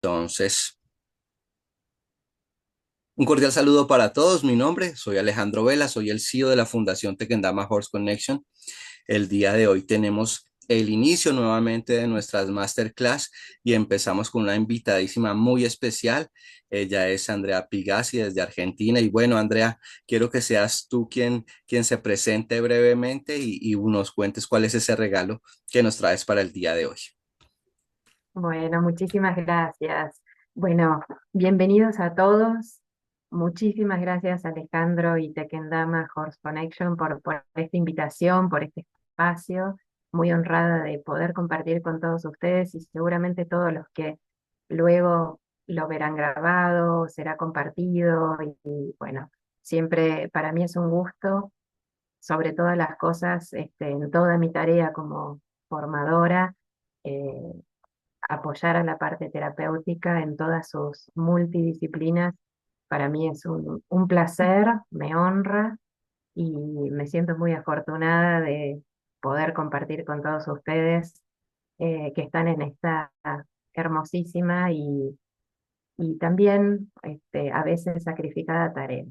Entonces, un cordial saludo para todos. Mi nombre, soy Alejandro Vela, soy el CEO de la Fundación Tequendama Horse Connection. El día de hoy tenemos el inicio nuevamente de nuestras masterclass y empezamos con una invitadísima muy especial. Ella es Andrea Pigasi desde Argentina. Y bueno, Andrea, quiero que seas tú quien se presente brevemente y nos cuentes cuál es ese regalo que nos traes para el día de hoy. Bueno, muchísimas gracias. Bueno, bienvenidos a todos. Muchísimas gracias Alejandro y Tequendama Horse Connection por esta invitación, por este espacio. Muy honrada de poder compartir con todos ustedes y seguramente todos los que luego lo verán grabado, será compartido y bueno, siempre para mí es un gusto, sobre todas las cosas, en toda mi tarea como formadora. eh, Apoyar a la parte terapéutica en todas sus multidisciplinas. Para mí es un placer, me honra y me siento muy afortunada de poder compartir con todos ustedes que están en esta hermosísima y también a veces sacrificada tarea.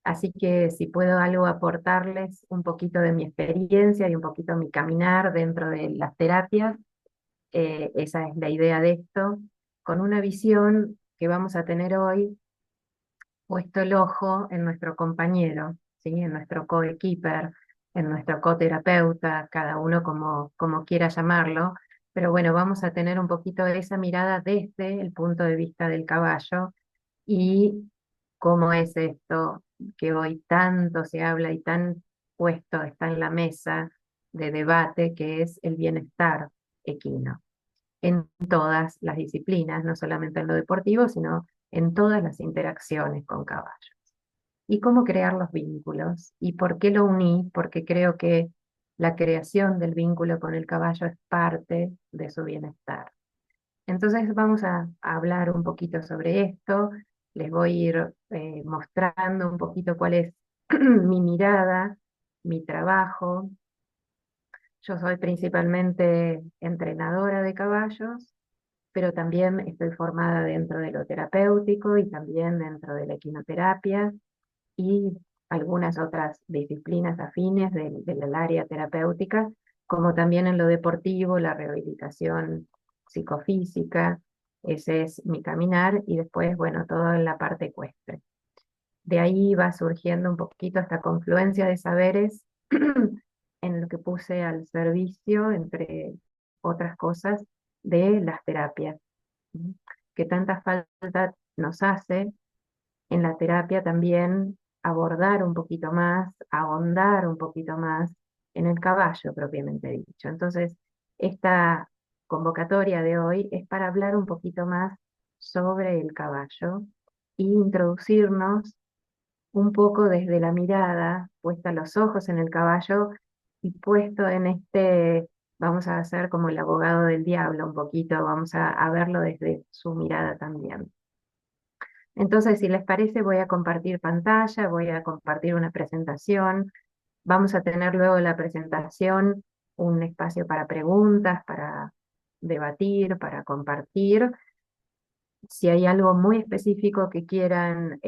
Así que si puedo algo aportarles un poquito de mi experiencia y un poquito mi caminar dentro de las terapias, esa es la idea de esto, con una visión que vamos a tener hoy, puesto el ojo en nuestro compañero, ¿sí? En nuestro coequiper, en nuestro coterapeuta, cada uno como quiera llamarlo, pero bueno, vamos a tener un poquito de esa mirada desde el punto de vista del caballo y cómo es esto que hoy tanto se habla y tan puesto está en la mesa de debate, que es el bienestar equino en todas las disciplinas, no solamente en lo deportivo, sino en todas las interacciones con caballos. Y cómo crear los vínculos. ¿Y por qué lo uní? Porque creo que la creación del vínculo con el caballo es parte de su bienestar. Entonces vamos a hablar un poquito sobre esto. Les voy a ir mostrando un poquito cuál es mi mirada, mi trabajo. Yo soy principalmente entrenadora de caballos, pero también estoy formada dentro de lo terapéutico y también dentro de la equinoterapia y algunas otras disciplinas afines del área terapéutica, como también en lo deportivo, la rehabilitación psicofísica. Ese es mi caminar y después, bueno, todo en la parte ecuestre. De ahí va surgiendo un poquito esta confluencia de saberes en lo que puse al servicio, entre otras cosas, de las terapias, ¿sí? Que tanta falta nos hace en la terapia también abordar un poquito más, ahondar un poquito más en el caballo propiamente dicho. Entonces, esta convocatoria de hoy es para hablar un poquito más sobre el caballo e introducirnos un poco desde la mirada, puesta los ojos en el caballo y puesto en vamos a hacer como el abogado del diablo un poquito, vamos a verlo desde su mirada también. Entonces, si les parece, voy a compartir pantalla, voy a compartir una presentación. Vamos a tener luego de la presentación un espacio para preguntas, para debatir, para compartir. Si hay algo muy específico que quieran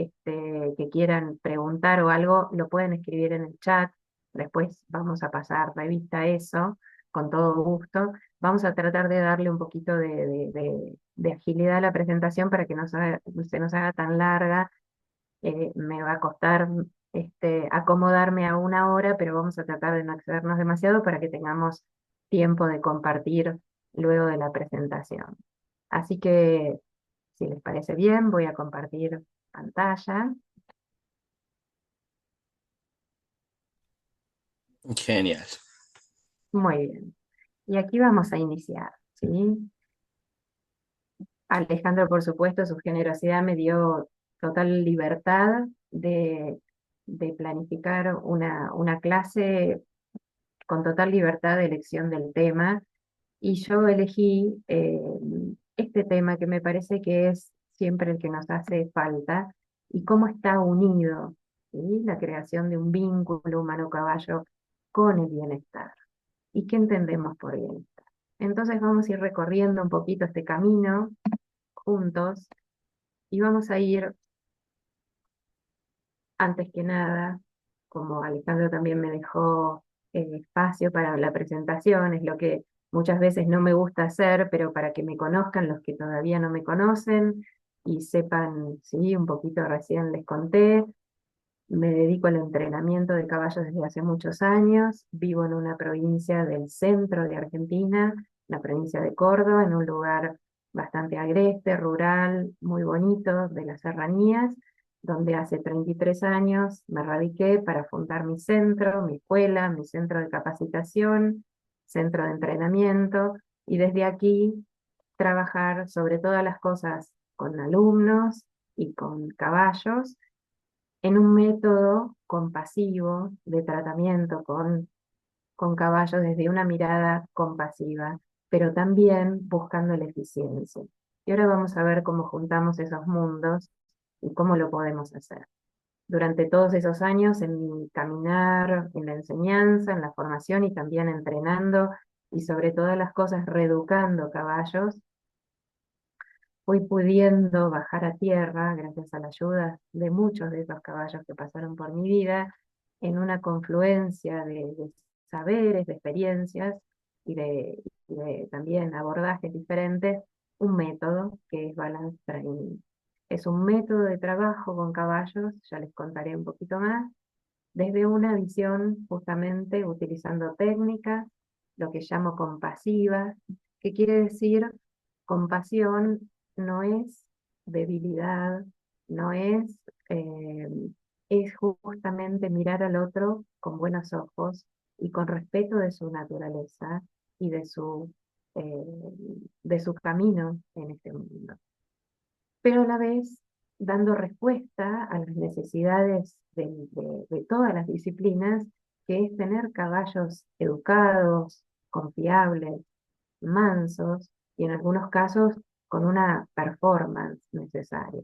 preguntar o algo, lo pueden escribir en el chat. Después vamos a pasar revista a eso, con todo gusto. Vamos a tratar de darle un poquito de agilidad a la presentación para que no se nos haga tan larga. Me va a costar acomodarme a una hora, pero vamos a tratar de no excedernos demasiado para que tengamos tiempo de compartir luego de la presentación. Así que, si les parece bien, voy a compartir pantalla. Genial. Muy bien. Y aquí vamos a iniciar, ¿sí? Alejandro, por supuesto, su generosidad me dio total libertad de planificar una clase con total libertad de elección del tema. Y yo elegí este tema que me parece que es siempre el que nos hace falta y cómo está unido, ¿sí? La creación de un vínculo humano-caballo con el bienestar. ¿Y qué entendemos por bienestar? Entonces vamos a ir recorriendo un poquito este camino juntos y vamos a ir, antes que nada, como Alejandro también me dejó espacio para la presentación, es lo que muchas veces no me gusta hacer, pero para que me conozcan los que todavía no me conocen y sepan, sí, un poquito recién les conté. Me dedico al entrenamiento de caballos desde hace muchos años. Vivo en una provincia del centro de Argentina, la provincia de Córdoba, en un lugar bastante agreste, rural, muy bonito, de las serranías, donde hace 33 años me radiqué para fundar mi centro, mi escuela, mi centro de capacitación, centro de entrenamiento, y desde aquí trabajar sobre todas las cosas con alumnos y con caballos en un método compasivo de tratamiento con caballos desde una mirada compasiva, pero también buscando la eficiencia. Y ahora vamos a ver cómo juntamos esos mundos y cómo lo podemos hacer. Durante todos esos años en mi caminar, en la enseñanza, en la formación y también entrenando y sobre todas las cosas reeducando caballos, fui pudiendo bajar a tierra, gracias a la ayuda de muchos de esos caballos que pasaron por mi vida, en una confluencia de saberes, de experiencias y de también abordajes diferentes, un método que es Balance Training. Es un método de trabajo con caballos, ya les contaré un poquito más, desde una visión justamente utilizando técnicas, lo que llamo compasivas, que quiere decir compasión no es debilidad, no es, eh, es justamente mirar al otro con buenos ojos y con respeto de su naturaleza y eh, de su camino en este mundo, pero a la vez dando respuesta a las necesidades de todas las disciplinas, que es tener caballos educados, confiables, mansos y en algunos casos con una performance necesaria.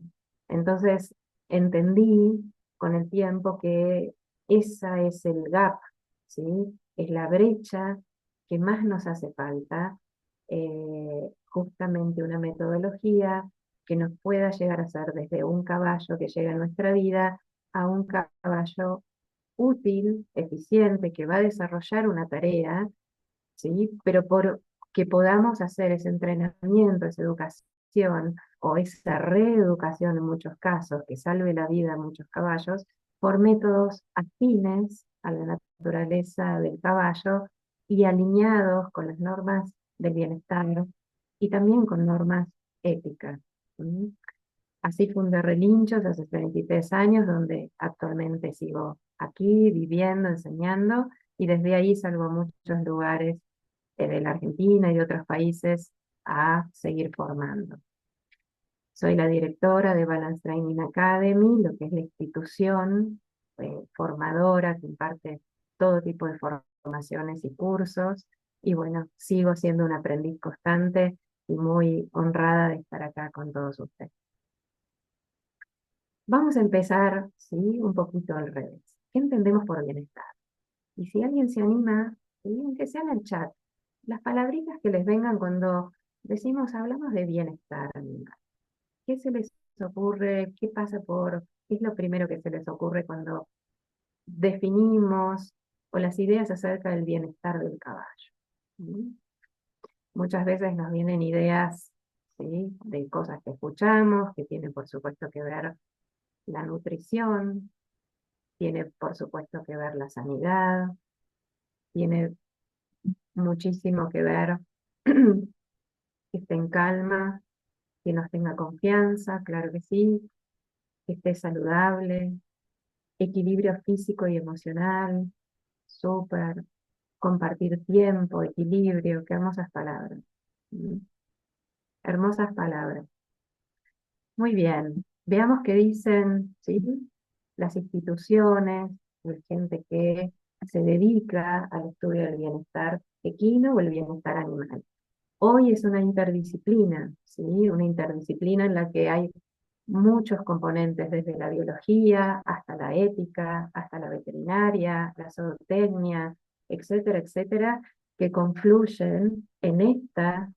Entonces entendí con el tiempo que esa es el gap, ¿sí? Es la brecha que más nos hace falta, justamente una metodología que nos pueda llegar a ser desde un caballo que llega a nuestra vida a un caballo útil, eficiente, que va a desarrollar una tarea, ¿sí? Pero por que podamos hacer ese entrenamiento, esa educación o esa reeducación en muchos casos, que salve la vida a muchos caballos, por métodos afines a la naturaleza del caballo y alineados con las normas del bienestar y también con normas éticas. ¿Mm? Así fundé Relinchos hace 23 años, donde actualmente sigo aquí, viviendo, enseñando, y desde ahí salgo a muchos lugares de la Argentina y de otros países a seguir formando. Soy la directora de Balance Training Academy, lo que es la institución formadora que imparte todo tipo de formaciones y cursos. Y bueno, sigo siendo un aprendiz constante y muy honrada de estar acá con todos ustedes. Vamos a empezar, ¿sí? Un poquito al revés. ¿Qué entendemos por bienestar? Y si alguien se anima, ¿sí? Aunque sea en el chat, las palabritas que les vengan cuando decimos, hablamos de bienestar animal. ¿Qué se les ocurre? ¿Qué pasa qué es lo primero que se les ocurre cuando definimos o las ideas acerca del bienestar del caballo? ¿Mm? Muchas veces nos vienen ideas, ¿sí? De cosas que escuchamos, que tienen por supuesto que ver la nutrición, tiene por supuesto que ver la sanidad, tiene muchísimo que ver que esté en calma, que nos tenga confianza, claro que sí, que esté saludable, equilibrio físico y emocional, súper, compartir tiempo, equilibrio, qué hermosas palabras. ¿Mm? Hermosas palabras. Muy bien, veamos qué dicen, ¿sí? Las instituciones, la gente que se dedica al estudio del bienestar equino o el bienestar animal. Hoy es una interdisciplina, ¿sí? Una interdisciplina en la que hay muchos componentes, desde la biología hasta la ética, hasta la veterinaria, la zootecnia, etcétera, etcétera, que confluyen en esta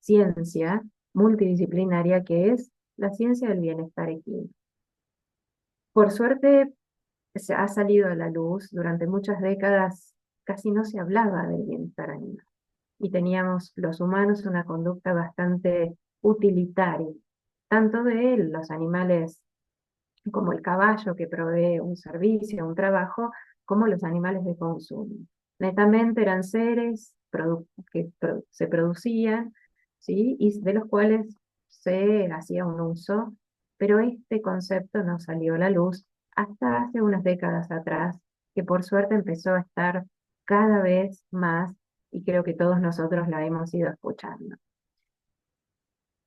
ciencia multidisciplinaria que es la ciencia del bienestar equino. Por suerte, se ha salido a la luz. Durante muchas décadas casi no se hablaba del bienestar animal y teníamos los humanos una conducta bastante utilitaria, tanto de él, los animales como el caballo que provee un servicio, un trabajo, como los animales de consumo. Netamente eran seres se producían, ¿sí? Y de los cuales se hacía un uso, pero este concepto no salió a la luz hasta hace unas décadas atrás, que por suerte empezó a estar cada vez más, y creo que todos nosotros la hemos ido escuchando.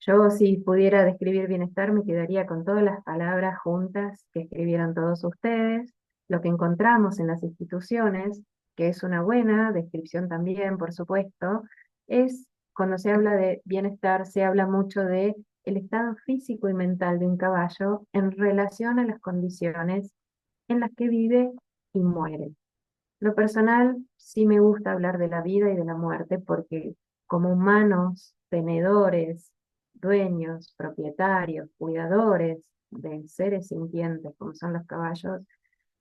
Yo, si pudiera describir bienestar, me quedaría con todas las palabras juntas que escribieron todos ustedes, lo que encontramos en las instituciones, que es una buena descripción también, por supuesto, es cuando se habla de bienestar, se habla mucho de el estado físico y mental de un caballo en relación a las condiciones en las que vive y muere. Lo personal, sí me gusta hablar de la vida y de la muerte porque como humanos, tenedores, dueños, propietarios, cuidadores de seres sintientes como son los caballos,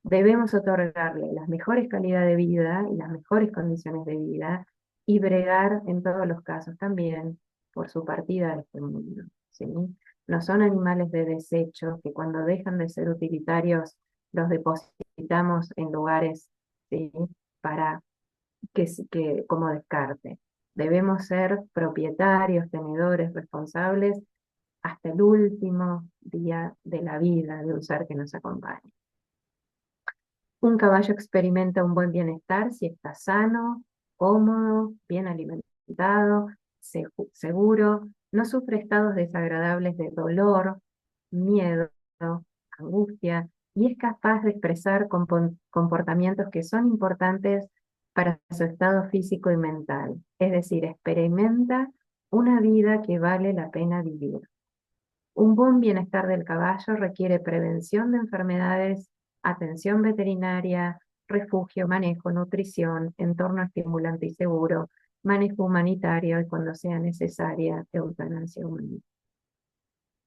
debemos otorgarle las mejores calidades de vida y las mejores condiciones de vida y bregar en todos los casos también por su partida de este mundo, ¿sí? No son animales de desecho que cuando dejan de ser utilitarios los depositamos en lugares, ¿sí? Para como descarte. Debemos ser propietarios, tenedores, responsables hasta el último día de la vida de un ser que nos acompaña. Un caballo experimenta un buen bienestar si está sano, cómodo, bien alimentado, seguro, no sufre estados desagradables de dolor, miedo, angustia, y es capaz de expresar comportamientos que son importantes para su estado físico y mental. Es decir, experimenta una vida que vale la pena vivir. Un buen bienestar del caballo requiere prevención de enfermedades, atención veterinaria, refugio, manejo, nutrición, entorno estimulante y seguro, manejo humanitario y cuando sea necesaria, eutanasia humana.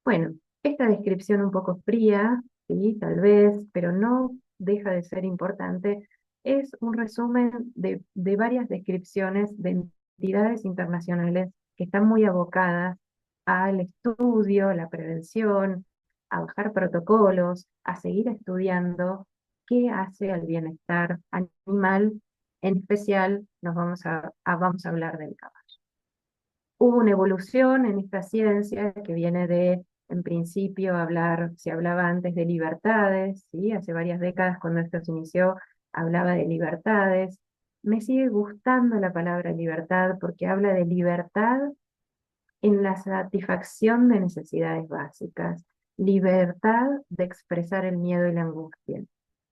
Bueno, esta descripción un poco fría, sí, tal vez, pero no deja de ser importante, es un resumen de varias descripciones de entidades internacionales que están muy abocadas al estudio, la prevención, a bajar protocolos, a seguir estudiando qué hace al bienestar animal. En especial vamos a hablar del caballo. Hubo una evolución en esta ciencia que viene de, en principio, se hablaba antes de libertades, ¿sí? Hace varias décadas cuando esto se inició, hablaba de libertades. Me sigue gustando la palabra libertad porque habla de libertad en la satisfacción de necesidades básicas, libertad de expresar el miedo y la angustia,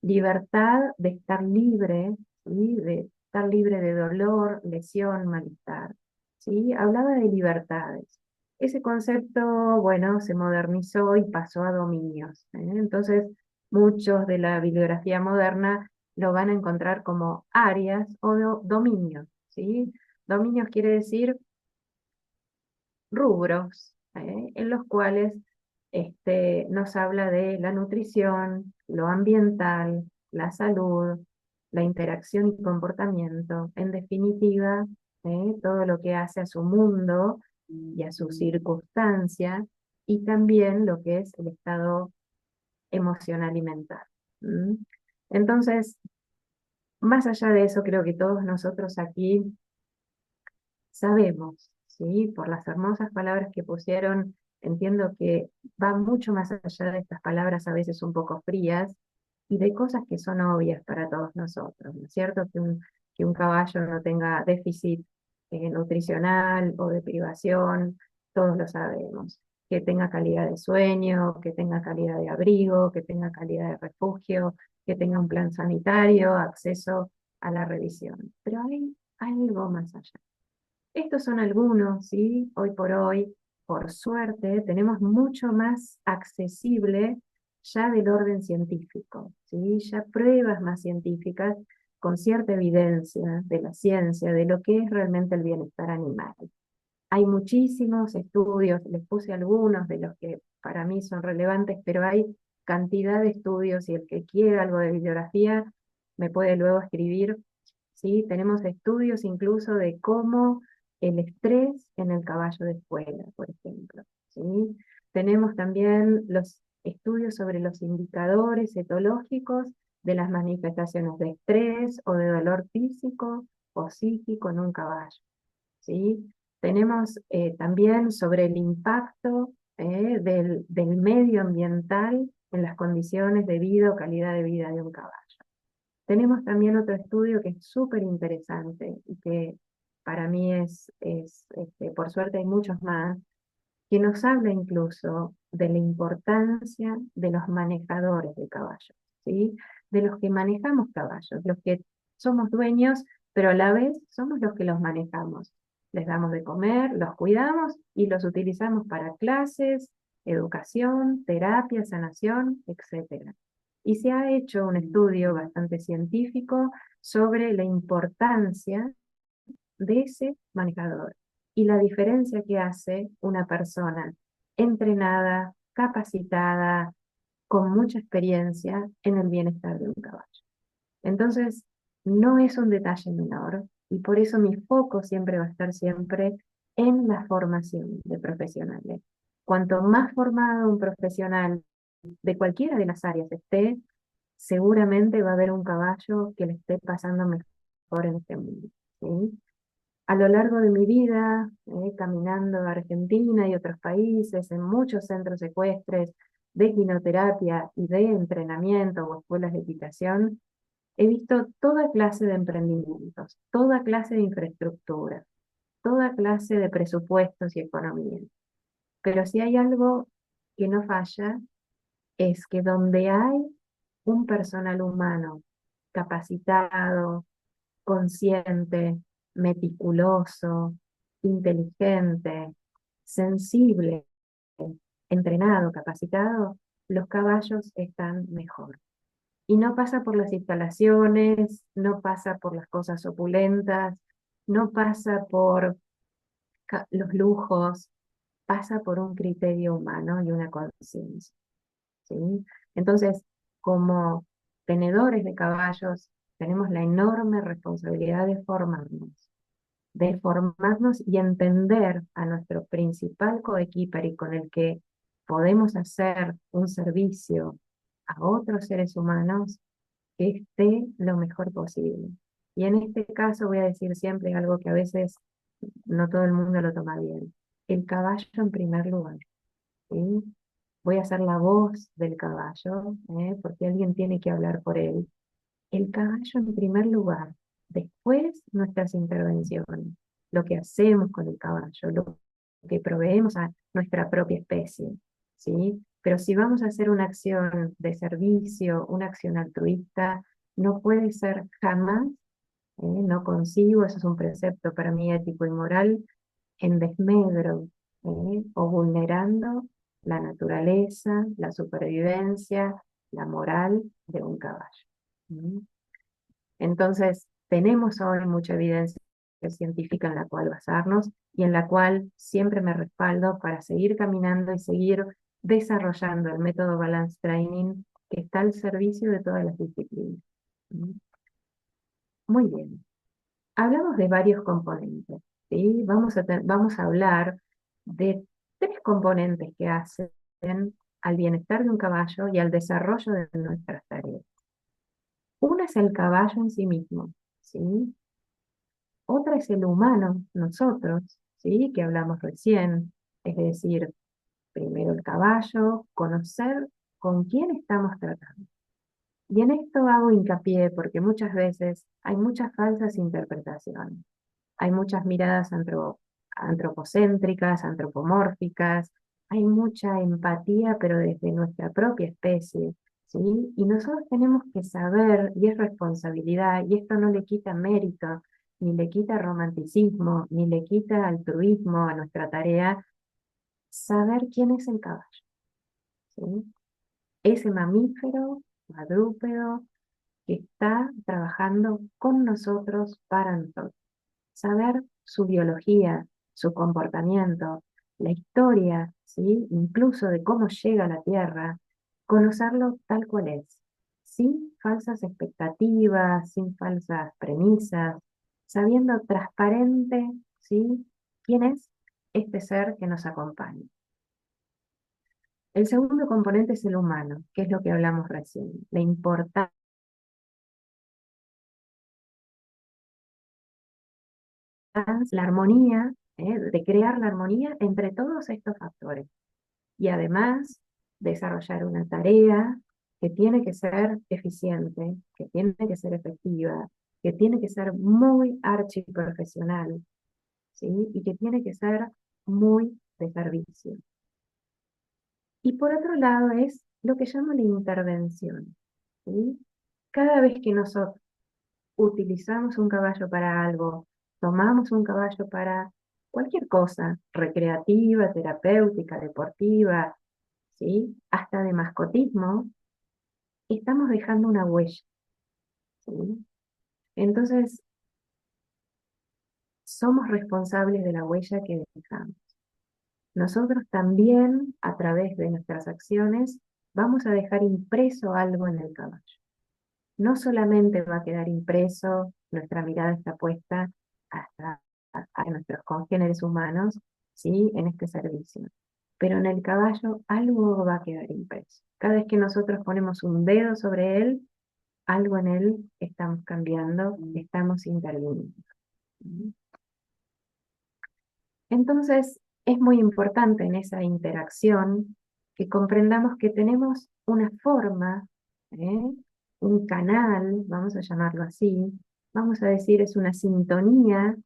libertad de estar libre, ¿sí? De estar libre de dolor, lesión, malestar, ¿sí? Hablaba de libertades. Ese concepto, bueno, se modernizó y pasó a dominios, ¿eh? Entonces, muchos de la bibliografía moderna lo van a encontrar como áreas o dominios, ¿sí? Dominios quiere decir rubros, en los cuales nos habla de la nutrición, lo ambiental, la salud, la interacción y comportamiento, en definitiva, todo lo que hace a su mundo y a su circunstancia, y también lo que es el estado emocional y mental. ¿Mm? Entonces, más allá de eso, creo que todos nosotros aquí sabemos, ¿sí? Por las hermosas palabras que pusieron, entiendo que va mucho más allá de estas palabras a veces un poco frías y de cosas que son obvias para todos nosotros, ¿no es cierto? Que un caballo no tenga déficit nutricional o de privación, todos lo sabemos. Que tenga calidad de sueño, que tenga calidad de abrigo, que tenga calidad de refugio, que tenga un plan sanitario, acceso a la revisión. Pero hay algo más allá. Estos son algunos, ¿sí? Hoy por hoy, por suerte, tenemos mucho más accesible ya del orden científico, ¿sí? Ya pruebas más científicas con cierta evidencia de la ciencia, de lo que es realmente el bienestar animal. Hay muchísimos estudios, les puse algunos de los que para mí son relevantes, pero hay cantidad de estudios y el que quiera algo de bibliografía me puede luego escribir. ¿Sí? Tenemos estudios incluso de cómo el estrés en el caballo de escuela, por ejemplo. ¿Sí? Tenemos también los estudios sobre los indicadores etológicos de las manifestaciones de estrés o de dolor físico o psíquico en un caballo. ¿Sí? Tenemos también sobre el impacto del medio ambiental en las condiciones de vida o calidad de vida de un caballo. Tenemos también otro estudio que es súper interesante y que para mí por suerte hay muchos más, que nos habla incluso de la importancia de los manejadores de caballos, ¿sí? De los que manejamos caballos, los que somos dueños, pero a la vez somos los que los manejamos. Les damos de comer, los cuidamos y los utilizamos para clases, educación, terapia, sanación, etcétera. Y se ha hecho un estudio bastante científico sobre la importancia de ese manejador y la diferencia que hace una persona entrenada, capacitada, con mucha experiencia en el bienestar de un caballo. Entonces, no es un detalle menor y por eso mi foco siempre va a estar siempre en la formación de profesionales. Cuanto más formado un profesional de cualquiera de las áreas esté, seguramente va a haber un caballo que le esté pasando mejor en este mundo. ¿Sí? A lo largo de mi vida, caminando a Argentina y otros países, en muchos centros ecuestres de quinoterapia y de entrenamiento o escuelas de equitación, he visto toda clase de emprendimientos, toda clase de infraestructura, toda clase de presupuestos y economía. Pero si hay algo que no falla, es que donde hay un personal humano capacitado, consciente, meticuloso, inteligente, sensible, entrenado, capacitado, los caballos están mejor. Y no pasa por las instalaciones, no pasa por las cosas opulentas, no pasa por los lujos, pasa por un criterio humano y una conciencia. ¿Sí? Entonces, como tenedores de caballos, tenemos la enorme responsabilidad de formarnos y entender a nuestro principal coequiper y con el que podemos hacer un servicio a otros seres humanos que esté lo mejor posible. Y en este caso voy a decir siempre algo que a veces no todo el mundo lo toma bien. El caballo en primer lugar. ¿Sí? Voy a ser la voz del caballo, porque alguien tiene que hablar por él. El caballo en primer lugar, después nuestras intervenciones, lo que hacemos con el caballo, lo que proveemos a nuestra propia especie, ¿sí? Pero si vamos a hacer una acción de servicio, una acción altruista, no puede ser jamás, no consigo, eso es un precepto para mí ético y moral, en desmedro, o vulnerando la naturaleza, la supervivencia, la moral de un caballo. ¿Mm? Entonces, tenemos hoy mucha evidencia científica en la cual basarnos y en la cual siempre me respaldo para seguir caminando y seguir desarrollando el método Balance Training que está al servicio de todas las disciplinas. ¿Mm? Muy bien. Hablamos de varios componentes, ¿sí? Vamos a hablar de tres componentes que hacen al bienestar de un caballo y al desarrollo de nuestras tareas. Una es el caballo en sí mismo, ¿sí? Otra es el humano, nosotros, ¿sí? Que hablamos recién, es decir, primero el caballo, conocer con quién estamos tratando. Y en esto hago hincapié porque muchas veces hay muchas falsas interpretaciones. Hay muchas miradas antropocéntricas, antropomórficas, hay mucha empatía, pero desde nuestra propia especie, ¿sí? Y nosotros tenemos que saber, y es responsabilidad, y esto no le quita mérito, ni le quita romanticismo, ni le quita altruismo a nuestra tarea, saber quién es el caballo, ¿sí? Ese mamífero, cuadrúpedo, que está trabajando con nosotros, para nosotros. Saber su biología, su comportamiento, la historia, ¿sí? Incluso de cómo llega a la Tierra, conocerlo tal cual es, sin falsas expectativas, sin falsas premisas, sabiendo transparente, ¿sí? ¿Quién es este ser que nos acompaña? El segundo componente es el humano, que es lo que hablamos recién, la importancia, la armonía, de crear la armonía entre todos estos factores. Y además, desarrollar una tarea que tiene que ser eficiente, que tiene que ser efectiva, que tiene que ser muy archiprofesional, ¿sí? Y que tiene que ser muy de servicio. Y por otro lado es lo que llamo la intervención, ¿sí? Cada vez que nosotros utilizamos un caballo para algo, tomamos un caballo para cualquier cosa, recreativa, terapéutica, deportiva, ¿sí? Hasta de mascotismo, estamos dejando una huella, ¿sí? Entonces, somos responsables de la huella que dejamos. Nosotros también, a través de nuestras acciones, vamos a dejar impreso algo en el caballo. No solamente va a quedar impreso, nuestra mirada está puesta hasta a nuestros congéneres humanos, ¿sí? En este servicio. Pero en el caballo algo va a quedar impreso. Cada vez que nosotros ponemos un dedo sobre él, algo en él estamos cambiando, estamos interviniendo. Entonces, es muy importante en esa interacción que comprendamos que tenemos una forma, ¿eh? Un canal, vamos a llamarlo así, vamos a decir es una sintonía,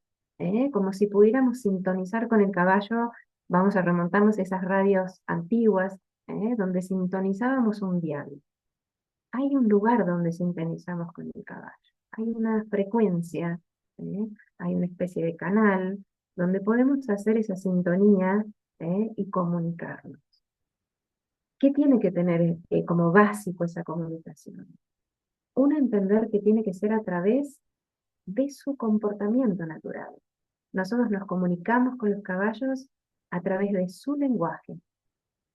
como si pudiéramos sintonizar con el caballo, vamos a remontarnos a esas radios antiguas, donde sintonizábamos un dial. Hay un lugar donde sintonizamos con el caballo, hay una frecuencia, ¿eh? Hay una especie de canal donde podemos hacer esa sintonía, y comunicarnos. ¿Qué tiene que tener como básico esa comunicación? Uno, entender que tiene que ser a través de su comportamiento natural. Nosotros nos comunicamos con los caballos a través de su lenguaje,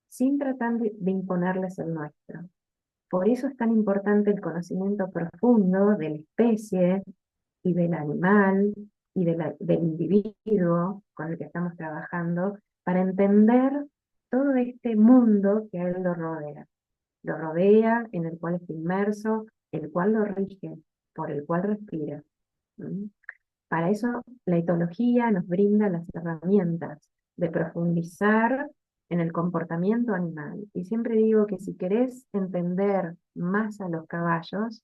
sin tratar de imponerles el nuestro. Por eso es tan importante el conocimiento profundo de la especie y del animal y del individuo con el que estamos trabajando para entender todo este mundo que a él lo rodea. Lo rodea, en el cual está inmerso, el cual lo rige, por el cual respira. ¿Mm? Para eso la etología nos brinda las herramientas de profundizar en el comportamiento animal. Y siempre digo que si querés entender más a los caballos,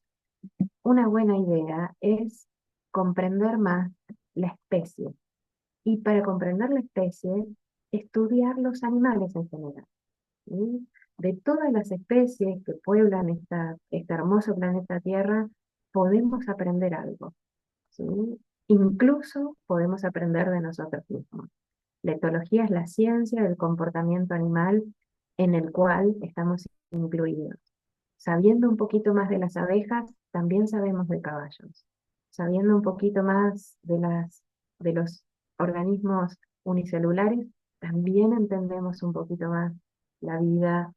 una buena idea es comprender más la especie. Y para comprender la especie, estudiar los animales en general. ¿Sí? De todas las especies que pueblan este hermoso planeta Tierra, podemos aprender algo. ¿Sí? Incluso podemos aprender de nosotros mismos. La etología es la ciencia del comportamiento animal en el cual estamos incluidos. Sabiendo un poquito más de las abejas, también sabemos de caballos. Sabiendo un poquito más de los organismos unicelulares, también entendemos un poquito más la vida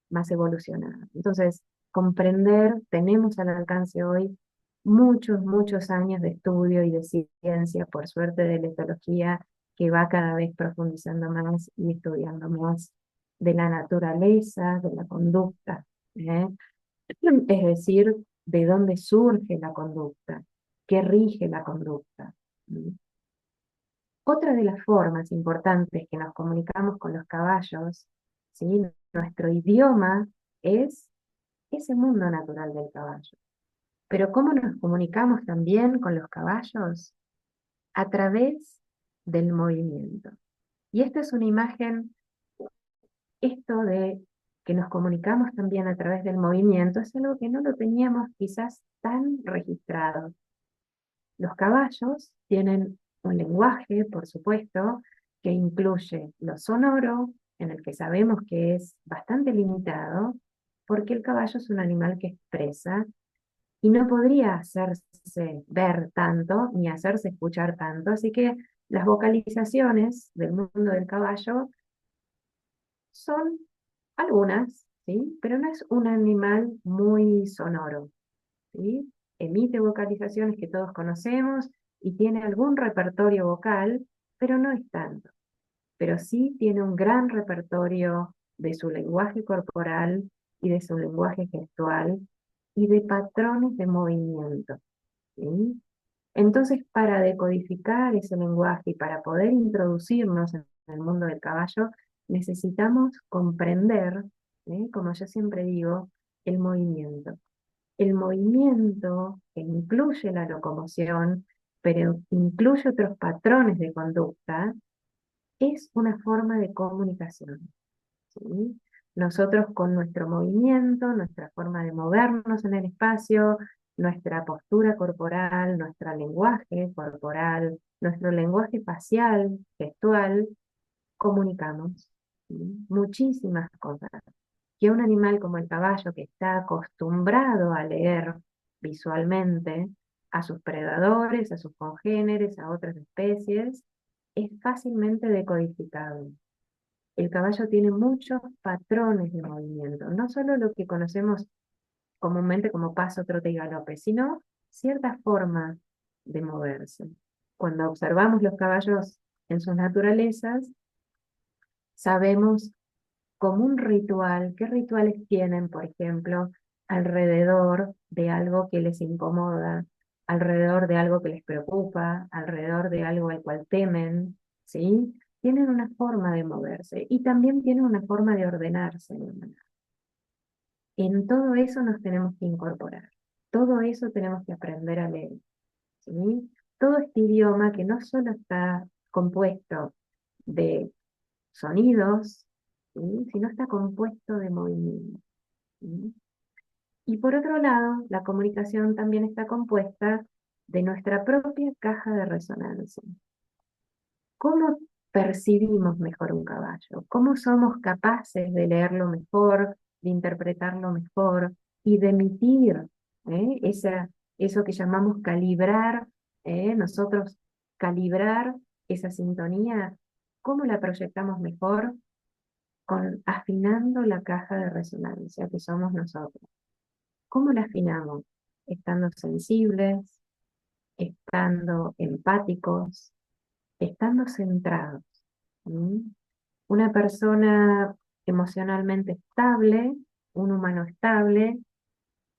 más evolucionada. Entonces, comprender, tenemos al alcance hoy muchos, muchos años de estudio y de ciencia, por suerte de la etología, que va cada vez profundizando más y estudiando más de la naturaleza, de la conducta, ¿eh? Es decir, de dónde surge la conducta, qué rige la conducta. ¿Mm? Otra de las formas importantes que nos comunicamos con los caballos, ¿sí? Nuestro idioma es ese mundo natural del caballo. Pero ¿cómo nos comunicamos también con los caballos? A través del movimiento. Y esta es una imagen, esto de que nos comunicamos también a través del movimiento, es algo que no lo teníamos quizás tan registrado. Los caballos tienen un lenguaje, por supuesto, que incluye lo sonoro, en el que sabemos que es bastante limitado, porque el caballo es un animal que expresa y no podría hacerse ver tanto ni hacerse escuchar tanto, así que Las vocalizaciones del mundo del caballo son algunas, ¿sí? Pero no es un animal muy sonoro, ¿sí? Emite vocalizaciones que todos conocemos y tiene algún repertorio vocal, pero no es tanto. Pero sí tiene un gran repertorio de su lenguaje corporal y de su lenguaje gestual y de patrones de movimiento, ¿sí? Entonces, para decodificar ese lenguaje y para poder introducirnos en el mundo del caballo, necesitamos comprender, como yo siempre digo, el movimiento. El movimiento que incluye la locomoción, pero incluye otros patrones de conducta, es una forma de comunicación, ¿sí? Nosotros con nuestro movimiento, nuestra forma de movernos en el espacio, nuestra postura corporal, nuestro lenguaje corporal, nuestro lenguaje facial, gestual, comunicamos, ¿sí? Muchísimas cosas. Que un animal como el caballo, que está acostumbrado a leer visualmente a sus predadores, a sus congéneres, a otras especies, es fácilmente decodificable. El caballo tiene muchos patrones de movimiento, no solo lo que conocemos comúnmente como paso, trote y galope, sino cierta forma de moverse. Cuando observamos los caballos en sus naturalezas, sabemos como un ritual, qué rituales tienen, por ejemplo, alrededor de algo que les incomoda, alrededor de algo que les preocupa, alrededor de algo al cual temen, ¿sí? Tienen una forma de moverse y también tienen una forma de ordenarse. En todo eso nos tenemos que incorporar, todo eso tenemos que aprender a leer, ¿sí? Todo este idioma que no solo está compuesto de sonidos, ¿sí? Sino está compuesto de movimiento, ¿sí? Y por otro lado, la comunicación también está compuesta de nuestra propia caja de resonancia. ¿Cómo percibimos mejor un caballo? ¿Cómo somos capaces de leerlo mejor, de interpretarlo mejor y de emitir eso que llamamos calibrar, nosotros calibrar esa sintonía? ¿Cómo la proyectamos mejor? Afinando la caja de resonancia que somos nosotros. ¿Cómo la afinamos? Estando sensibles, estando empáticos, estando centrados. ¿Mm? Una persona emocionalmente estable, un humano estable,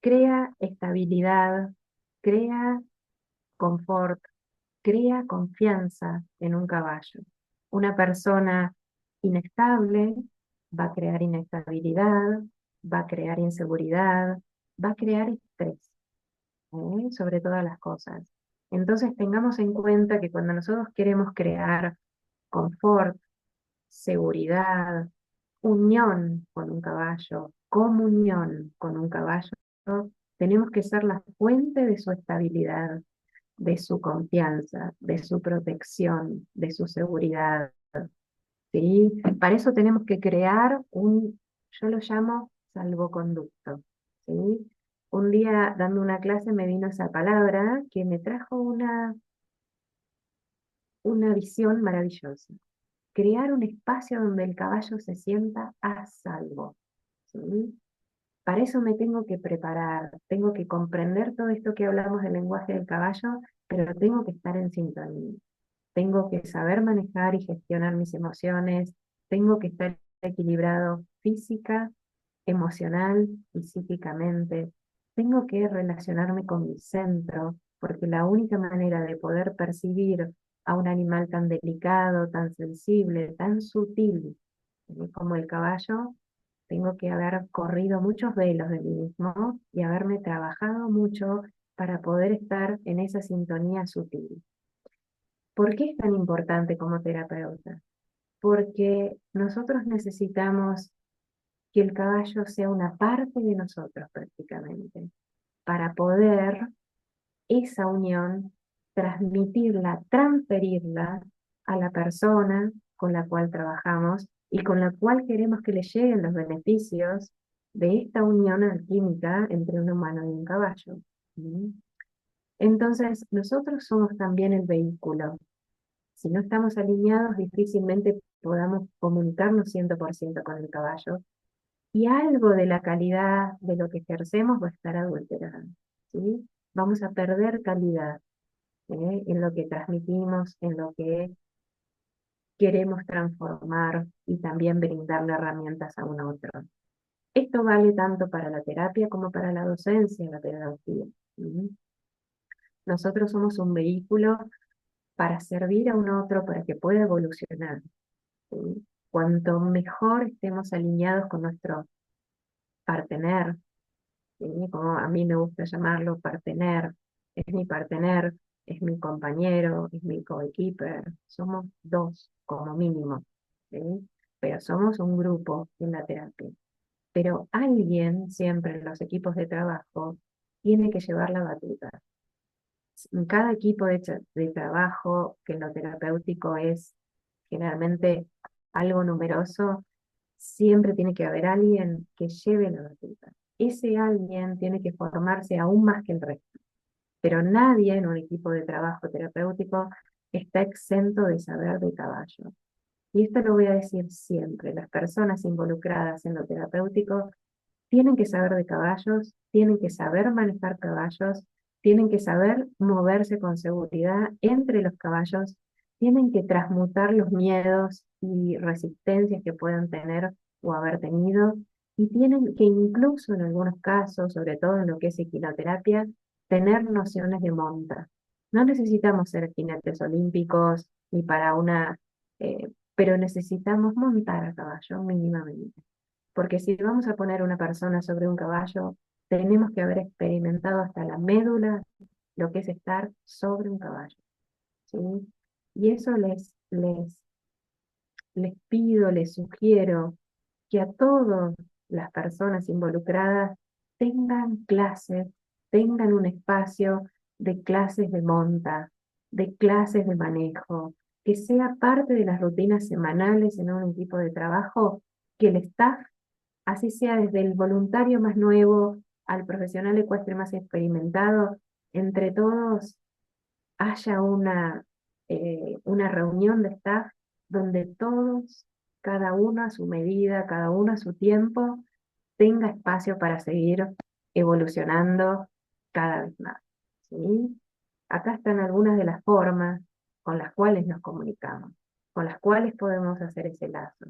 crea estabilidad, crea confort, crea confianza en un caballo. Una persona inestable va a crear inestabilidad, va a crear inseguridad, va a crear estrés, sobre todas las cosas. Entonces tengamos en cuenta que cuando nosotros queremos crear confort, seguridad, unión con un caballo, comunión con un caballo, tenemos que ser la fuente de su estabilidad, de su confianza, de su protección, de su seguridad, ¿sí? Para eso tenemos que crear yo lo llamo salvoconducto, ¿sí? Un día dando una clase me vino esa palabra que me trajo una visión maravillosa. Crear un espacio donde el caballo se sienta a salvo, ¿sí? Para eso me tengo que preparar, tengo que comprender todo esto que hablamos del lenguaje del caballo, pero tengo que estar en sintonía. Tengo que saber manejar y gestionar mis emociones, tengo que estar equilibrado física, emocional y psíquicamente. Tengo que relacionarme con mi centro, porque la única manera de poder percibir a un animal tan delicado, tan sensible, tan sutil, como el caballo, tengo que haber corrido muchos velos de mí mismo y haberme trabajado mucho para poder estar en esa sintonía sutil. ¿Por qué es tan importante como terapeuta? Porque nosotros necesitamos que el caballo sea una parte de nosotros prácticamente, para poder esa unión transmitirla, transferirla a la persona con la cual trabajamos y con la cual queremos que le lleguen los beneficios de esta unión alquímica entre un humano y un caballo. ¿Sí? Entonces, nosotros somos también el vehículo. Si no estamos alineados, difícilmente podamos comunicarnos 100% con el caballo y algo de la calidad de lo que ejercemos va a estar adulterado, ¿sí? Vamos a perder calidad, en lo que transmitimos, en lo que queremos transformar y también brindarle herramientas a un otro. Esto vale tanto para la terapia como para la docencia, la pedagogía. ¿Sí? Nosotros somos un vehículo para servir a un otro, para que pueda evolucionar. ¿Sí? Cuanto mejor estemos alineados con nuestro partener, ¿sí? Como a mí me gusta llamarlo partener, es mi compañero, es mi coequiper, somos dos como mínimo, ¿sí? Pero somos un grupo en la terapia. Pero alguien, siempre en los equipos de trabajo, tiene que llevar la batuta. En cada equipo de trabajo, que en lo terapéutico es generalmente algo numeroso, siempre tiene que haber alguien que lleve la batuta. Ese alguien tiene que formarse aún más que el resto. Pero nadie en un equipo de trabajo terapéutico está exento de saber de caballo. Y esto lo voy a decir siempre, las personas involucradas en lo terapéutico tienen que saber de caballos, tienen que saber manejar caballos, tienen que saber moverse con seguridad entre los caballos, tienen que transmutar los miedos y resistencias que puedan tener o haber tenido, y tienen que incluso en algunos casos, sobre todo en lo que es equinoterapia, tener nociones de monta. No necesitamos ser jinetes olímpicos ni para pero necesitamos montar a caballo mínimamente. Porque si vamos a poner una persona sobre un caballo, tenemos que haber experimentado hasta la médula lo que es estar sobre un caballo, ¿sí? Y eso les pido, les sugiero que a todas las personas involucradas tengan clases, tengan un espacio de clases de monta, de clases de manejo, que sea parte de las rutinas semanales en un equipo de trabajo, que el staff, así sea desde el voluntario más nuevo al profesional ecuestre más experimentado, entre todos haya una reunión de staff donde todos, cada uno a su medida, cada uno a su tiempo, tenga espacio para seguir evolucionando cada vez más. ¿Sí? Acá están algunas de las formas con las cuales nos comunicamos, con las cuales podemos hacer ese lazo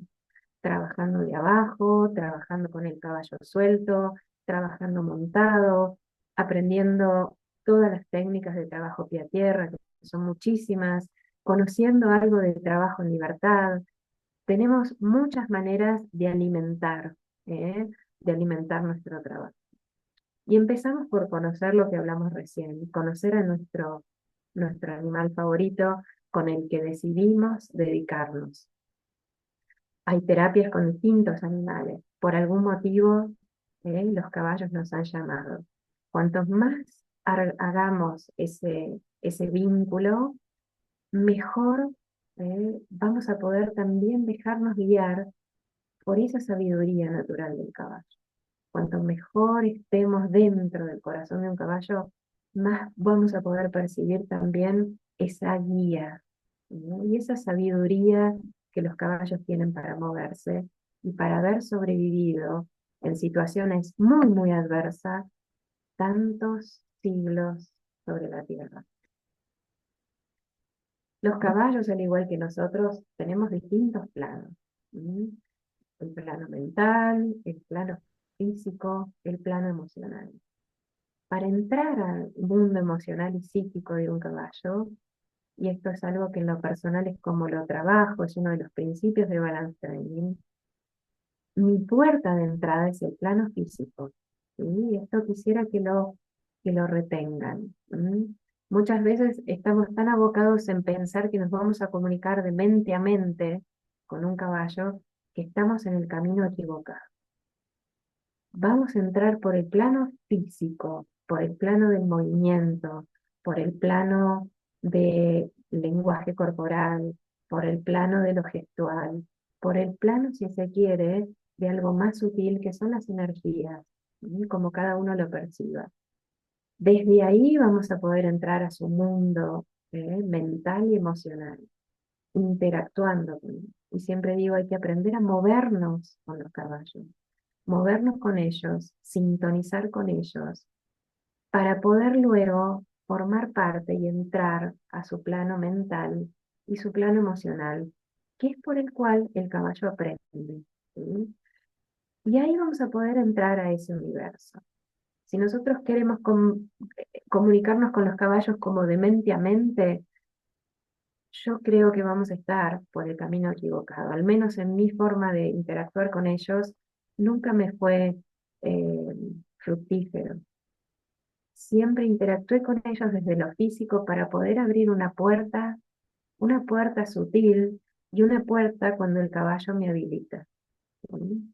trabajando de abajo, trabajando con el caballo suelto, trabajando montado, aprendiendo todas las técnicas de trabajo pie a tierra, que son muchísimas, conociendo algo de trabajo en libertad. Tenemos muchas maneras ¿eh? De alimentar nuestro trabajo. Y empezamos por conocer lo que hablamos recién, conocer a nuestro animal favorito con el que decidimos dedicarnos. Hay terapias con distintos animales. Por algún motivo, los caballos nos han llamado. Cuantos más hagamos ese vínculo, mejor vamos a poder también dejarnos guiar por esa sabiduría natural del caballo. Cuanto mejor estemos dentro del corazón de un caballo, más vamos a poder percibir también esa guía, ¿no? Y esa sabiduría que los caballos tienen para moverse y para haber sobrevivido en situaciones muy, muy adversas tantos siglos sobre la tierra. Los caballos, al igual que nosotros, tenemos distintos planos. ¿Sí? El plano mental, el plano físico, el plano emocional. Para entrar al mundo emocional y psíquico de un caballo, y esto es algo que en lo personal es como lo trabajo, es uno de los principios de Balance Training, mi puerta de entrada es el plano físico. ¿Sí? Y esto quisiera que lo retengan. ¿Mm? Muchas veces estamos tan abocados en pensar que nos vamos a comunicar de mente a mente con un caballo que estamos en el camino equivocado. Vamos a entrar por el plano físico, por el plano del movimiento, por el plano del lenguaje corporal, por el plano de lo gestual, por el plano, si se quiere, de algo más sutil que son las energías, ¿sí? Como cada uno lo perciba. Desde ahí vamos a poder entrar a su mundo mental y emocional. interactuando con ellos. Y siempre digo, hay que aprender a movernos con los caballos, movernos con ellos, sintonizar con ellos, para poder luego formar parte y entrar a su plano mental y su plano emocional, que es por el cual el caballo aprende. ¿Sí? Y ahí vamos a poder entrar a ese universo. Si nosotros queremos comunicarnos con los caballos como de mente a mente, yo creo que vamos a estar por el camino equivocado. Al menos en mi forma de interactuar con ellos, nunca me fue eh, fructífero. Siempre interactué con ellos desde lo físico para poder abrir una puerta sutil y una puerta cuando el caballo me habilita. ¿Sí?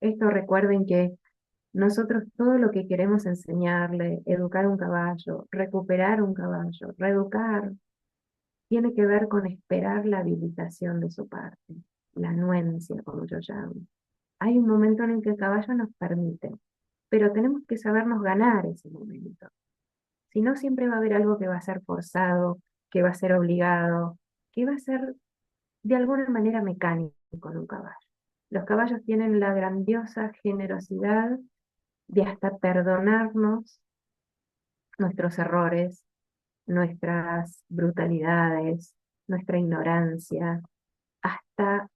Esto recuerden que nosotros todo lo que queremos enseñarle, educar un caballo, recuperar un caballo, reeducar, tiene que ver con esperar la habilitación de su parte, la anuencia, como yo llamo. Hay un momento en el que el caballo nos permite, pero tenemos que sabernos ganar ese momento. Si no, siempre va a haber algo que va a ser forzado, que va a ser obligado, que va a ser de alguna manera mecánico con un caballo. Los caballos tienen la grandiosa generosidad de hasta perdonarnos nuestros errores, nuestras brutalidades, nuestra ignorancia, hasta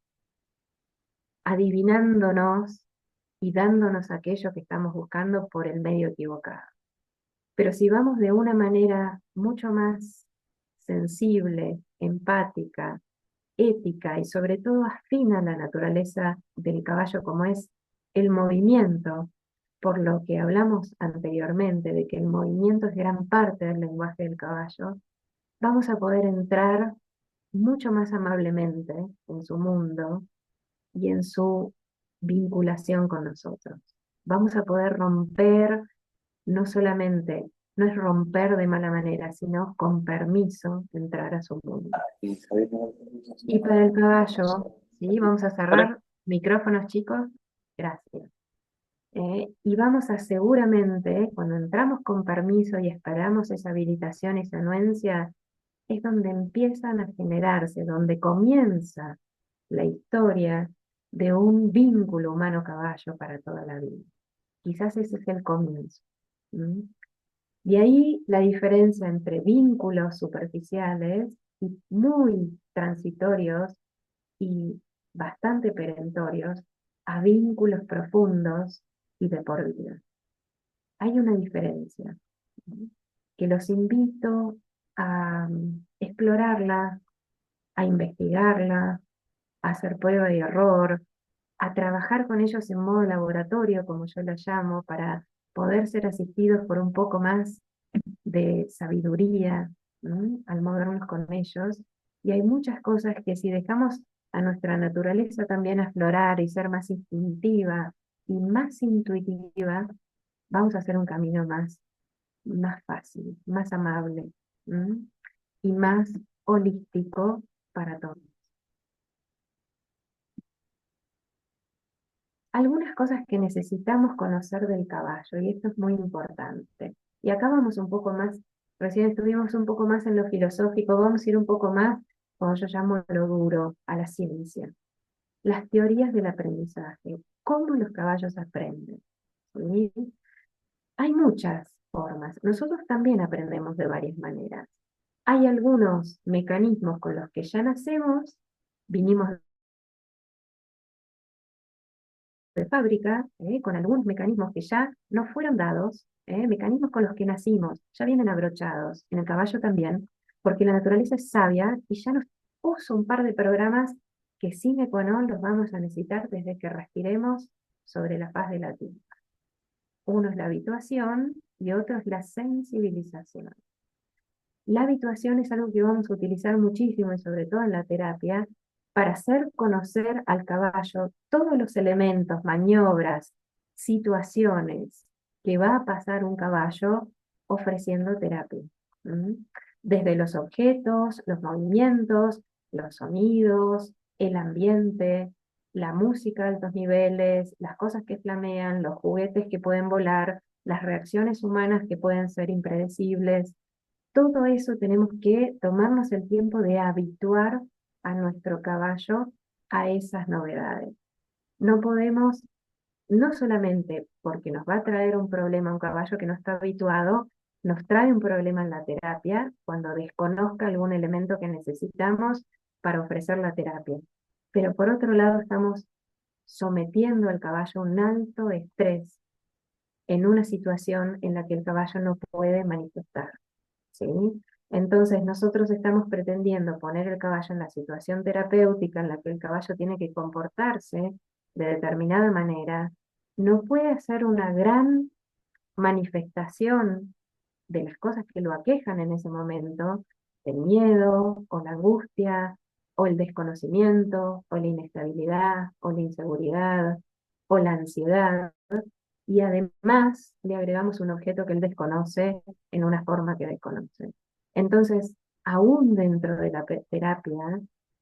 adivinándonos y dándonos aquello que estamos buscando por el medio equivocado. Pero si vamos de una manera mucho más sensible, empática, ética y sobre todo afina a la naturaleza del caballo como es el movimiento, por lo que hablamos anteriormente de que el movimiento es gran parte del lenguaje del caballo, vamos a poder entrar mucho más amablemente en su mundo y en su vinculación con nosotros. Vamos a poder romper, no solamente, no es romper de mala manera, sino con permiso entrar a su mundo. Y para el caballo, ¿sí? Vamos a cerrar micrófonos, chicos. Gracias. Y vamos a seguramente, cuando entramos con permiso y esperamos esa habilitación, esa anuencia, es donde empiezan a generarse, donde comienza la historia de un vínculo humano-caballo para toda la vida. Quizás ese es el comienzo. ¿Mm? De ahí la diferencia entre vínculos superficiales y muy transitorios y bastante perentorios a vínculos profundos y de por vida. Hay una diferencia, ¿no? Que los invito a explorarla, a investigarla, a hacer prueba y error, a trabajar con ellos en modo laboratorio, como yo lo llamo, para poder ser asistidos por un poco más de sabiduría, ¿no? Al movernos con ellos. Y hay muchas cosas que si dejamos a nuestra naturaleza también aflorar y ser más instintiva y más intuitiva, vamos a hacer un camino más fácil, más amable, ¿m? Y más holístico para todos. Algunas cosas que necesitamos conocer del caballo, y esto es muy importante. Y acá vamos un poco más, recién estuvimos un poco más en lo filosófico, vamos a ir un poco más, como yo llamo lo duro, a la ciencia. Las teorías del aprendizaje, cómo los caballos aprenden. ¿Sí? Hay muchas formas. Nosotros también aprendemos de varias maneras. Hay algunos mecanismos con los que ya nacemos, vinimos de fábrica, con algunos mecanismos que ya nos fueron dados, mecanismos con los que nacimos, ya vienen abrochados, en el caballo también, porque la naturaleza es sabia y ya nos puso un par de programas que sine qua non los vamos a necesitar desde que respiremos sobre la faz de la tierra. Uno es la habituación y otro es la sensibilización. La habituación es algo que vamos a utilizar muchísimo y sobre todo en la terapia para hacer conocer al caballo todos los elementos, maniobras, situaciones que va a pasar un caballo ofreciendo terapia. ¿Mm? Desde los objetos, los movimientos, los sonidos, el ambiente, la música a altos niveles, las cosas que flamean, los juguetes que pueden volar, las reacciones humanas que pueden ser impredecibles. Todo eso tenemos que tomarnos el tiempo de habituar a nuestro caballo a esas novedades. No podemos, no solamente porque nos va a traer un problema a un caballo que no está habituado, nos trae un problema en la terapia cuando desconozca algún elemento que necesitamos para ofrecer la terapia. Pero por otro lado estamos sometiendo al caballo a un alto estrés en una situación en la que el caballo no puede manifestar, ¿sí? Entonces nosotros estamos pretendiendo poner el caballo en la situación terapéutica en la que el caballo tiene que comportarse de determinada manera, no puede hacer una gran manifestación de las cosas que lo aquejan en ese momento, el miedo o la angustia o el desconocimiento o la inestabilidad o la inseguridad o la ansiedad, y además le agregamos un objeto que él desconoce en una forma que desconoce. Entonces, aún dentro de la terapia,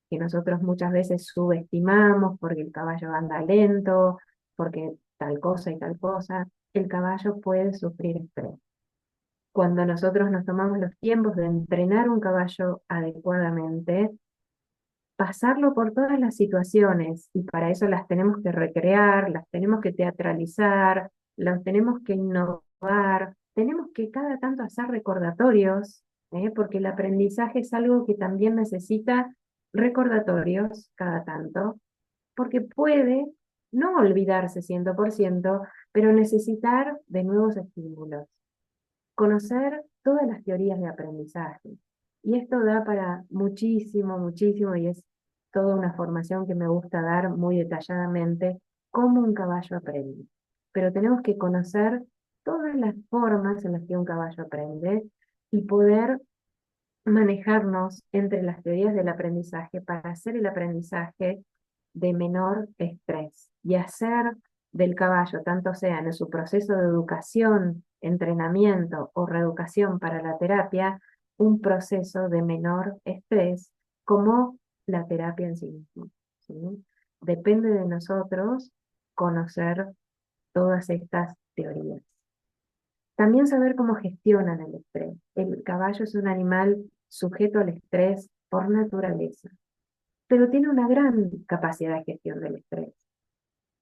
que nosotros muchas veces subestimamos porque el caballo anda lento, porque tal cosa y tal cosa, el caballo puede sufrir estrés. Cuando nosotros nos tomamos los tiempos de entrenar un caballo adecuadamente, pasarlo por todas las situaciones, y para eso las tenemos que recrear, las tenemos que teatralizar, las tenemos que innovar, tenemos que cada tanto hacer recordatorios, porque el aprendizaje es algo que también necesita recordatorios cada tanto, porque puede no olvidarse 100%, pero necesitar de nuevos estímulos, conocer todas las teorías de aprendizaje. Y esto da para muchísimo, muchísimo, y es toda una formación que me gusta dar muy detalladamente, cómo un caballo aprende. Pero tenemos que conocer todas las formas en las que un caballo aprende y poder manejarnos entre las teorías del aprendizaje para hacer el aprendizaje de menor estrés y hacer del caballo, tanto sea en su proceso de educación, entrenamiento o reeducación para la terapia, un proceso de menor estrés como la terapia en sí misma, ¿sí? Depende de nosotros conocer todas estas teorías. También saber cómo gestionan el estrés. El caballo es un animal sujeto al estrés por naturaleza, pero tiene una gran capacidad de gestión del estrés.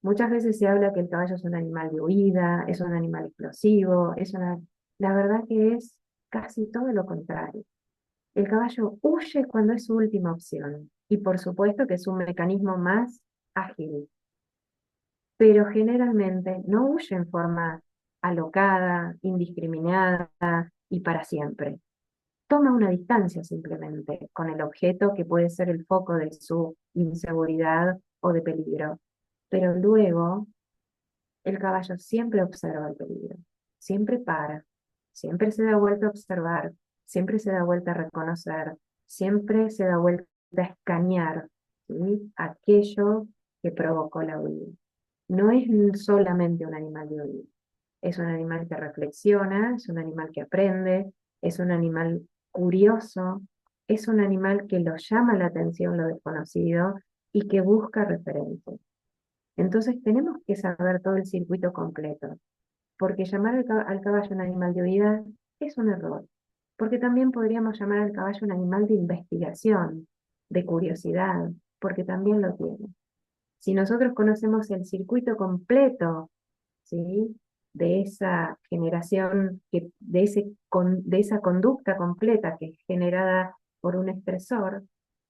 Muchas veces se habla que el caballo es un animal de huida, es un animal explosivo, la verdad que es casi todo lo contrario. El caballo huye cuando es su última opción, y por supuesto que es un mecanismo más ágil, pero generalmente no huye en forma alocada, indiscriminada y para siempre. Toma una distancia simplemente con el objeto que puede ser el foco de su inseguridad o de peligro, pero luego el caballo siempre observa el peligro, siempre para, siempre se da vuelta a observar, siempre se da vuelta a reconocer, siempre se da vuelta a escanear, ¿sí?, aquello que provocó la huida. No es solamente un animal de huida, es un animal que reflexiona, es un animal que aprende, es un animal curioso, es un animal que lo llama la atención lo desconocido y que busca referencias. Entonces tenemos que saber todo el circuito completo, porque llamar al caballo un animal de huida es un error, porque también podríamos llamar al caballo un animal de investigación, de curiosidad, porque también lo tiene. Si nosotros conocemos el circuito completo, ¿sí?, de esa generación, de esa conducta completa que es generada por un estresor,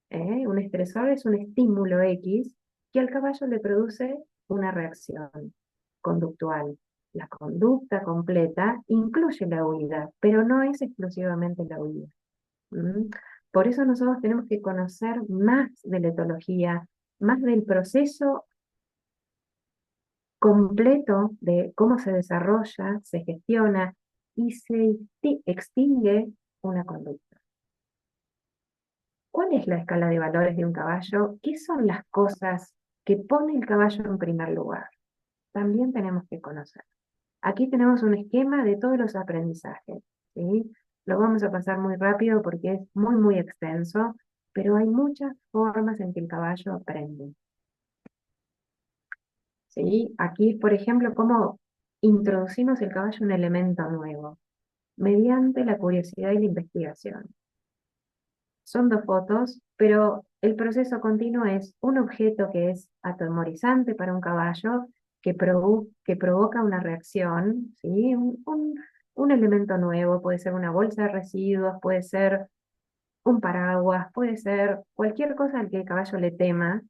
un estresor es un estímulo X que al caballo le produce una reacción conductual. La conducta completa incluye la huida, pero no es exclusivamente la huida. ¿Mm? Por eso nosotros tenemos que conocer más de la etología, más del proceso completo de cómo se desarrolla, se gestiona y se extingue una conducta. ¿Cuál es la escala de valores de un caballo? ¿Qué son las cosas que pone el caballo en primer lugar? También tenemos que conocer. Aquí tenemos un esquema de todos los aprendizajes, ¿sí? Lo vamos a pasar muy rápido porque es muy, muy extenso, pero hay muchas formas en que el caballo aprende, ¿sí? Aquí, por ejemplo, cómo introducimos el caballo un elemento nuevo, mediante la curiosidad y la investigación. son dos fotos, pero el proceso continuo es un objeto que es atemorizante para un caballo, que provoca una reacción, ¿sí? Un elemento nuevo, puede ser una bolsa de residuos, puede ser un paraguas, puede ser cualquier cosa al que el caballo le tema,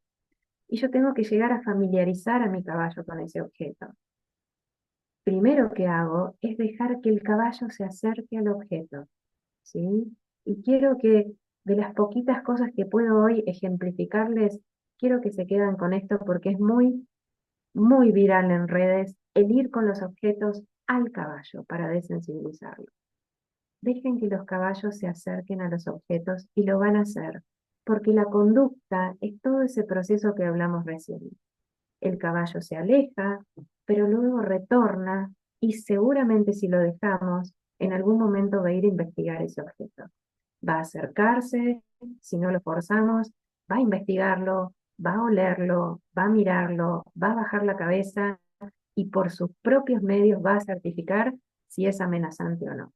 y yo tengo que llegar a familiarizar a mi caballo con ese objeto. Primero que hago es dejar que el caballo se acerque al objeto, ¿sí? Y quiero que de las poquitas cosas que puedo hoy ejemplificarles, quiero que se quedan con esto porque es muy, muy viral en redes el ir con los objetos al caballo para desensibilizarlo. Dejen que los caballos se acerquen a los objetos y lo van a hacer, porque la conducta es todo ese proceso que hablamos recién. El caballo se aleja, pero luego retorna y seguramente si lo dejamos, en algún momento va a ir a investigar ese objeto. Va a acercarse, si no lo forzamos, va a investigarlo, va a olerlo, va a mirarlo, va a bajar la cabeza y por sus propios medios va a certificar si es amenazante o no.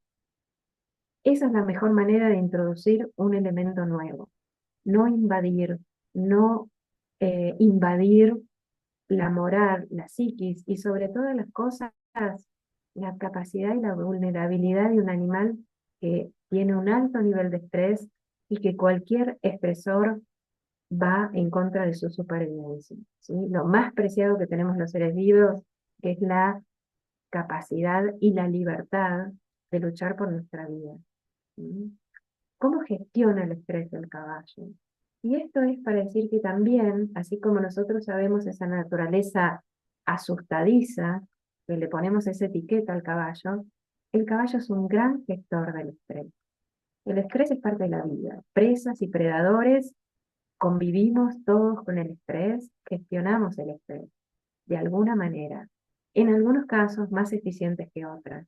Esa es la mejor manera de introducir un elemento nuevo. No invadir, no invadir la moral, la psiquis y sobre todas las cosas, la capacidad y la vulnerabilidad de un animal que tiene un alto nivel de estrés y que cualquier estresor va en contra de su supervivencia, ¿sí? Lo más preciado que tenemos los seres vivos, que es la capacidad y la libertad de luchar por nuestra vida, ¿sí? ¿Cómo gestiona el estrés del caballo? Y esto es para decir que también, así como nosotros sabemos esa naturaleza asustadiza, que le ponemos esa etiqueta al caballo, el caballo es un gran gestor del estrés. El estrés es parte de la vida. Presas y predadores convivimos todos con el estrés, gestionamos el estrés, de alguna manera. En algunos casos más eficientes que otras.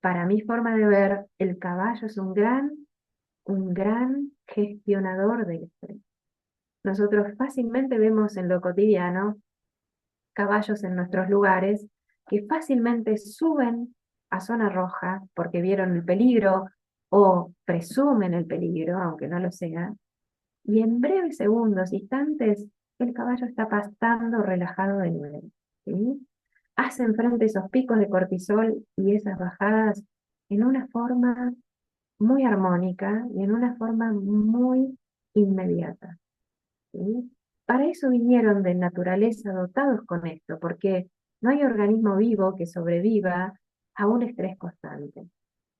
Para mi forma de ver, el caballo es un gran gestionador del estrés. Nosotros fácilmente vemos en lo cotidiano caballos en nuestros lugares que fácilmente suben a zona roja porque vieron el peligro o presumen el peligro, aunque no lo sea, y en breves segundos, instantes, el caballo está pastando relajado de nuevo, ¿sí? Hacen frente a esos picos de cortisol y esas bajadas en una forma muy armónica y en una forma muy inmediata, ¿sí? Para eso vinieron de naturaleza dotados con esto, porque no hay organismo vivo que sobreviva a un estrés constante.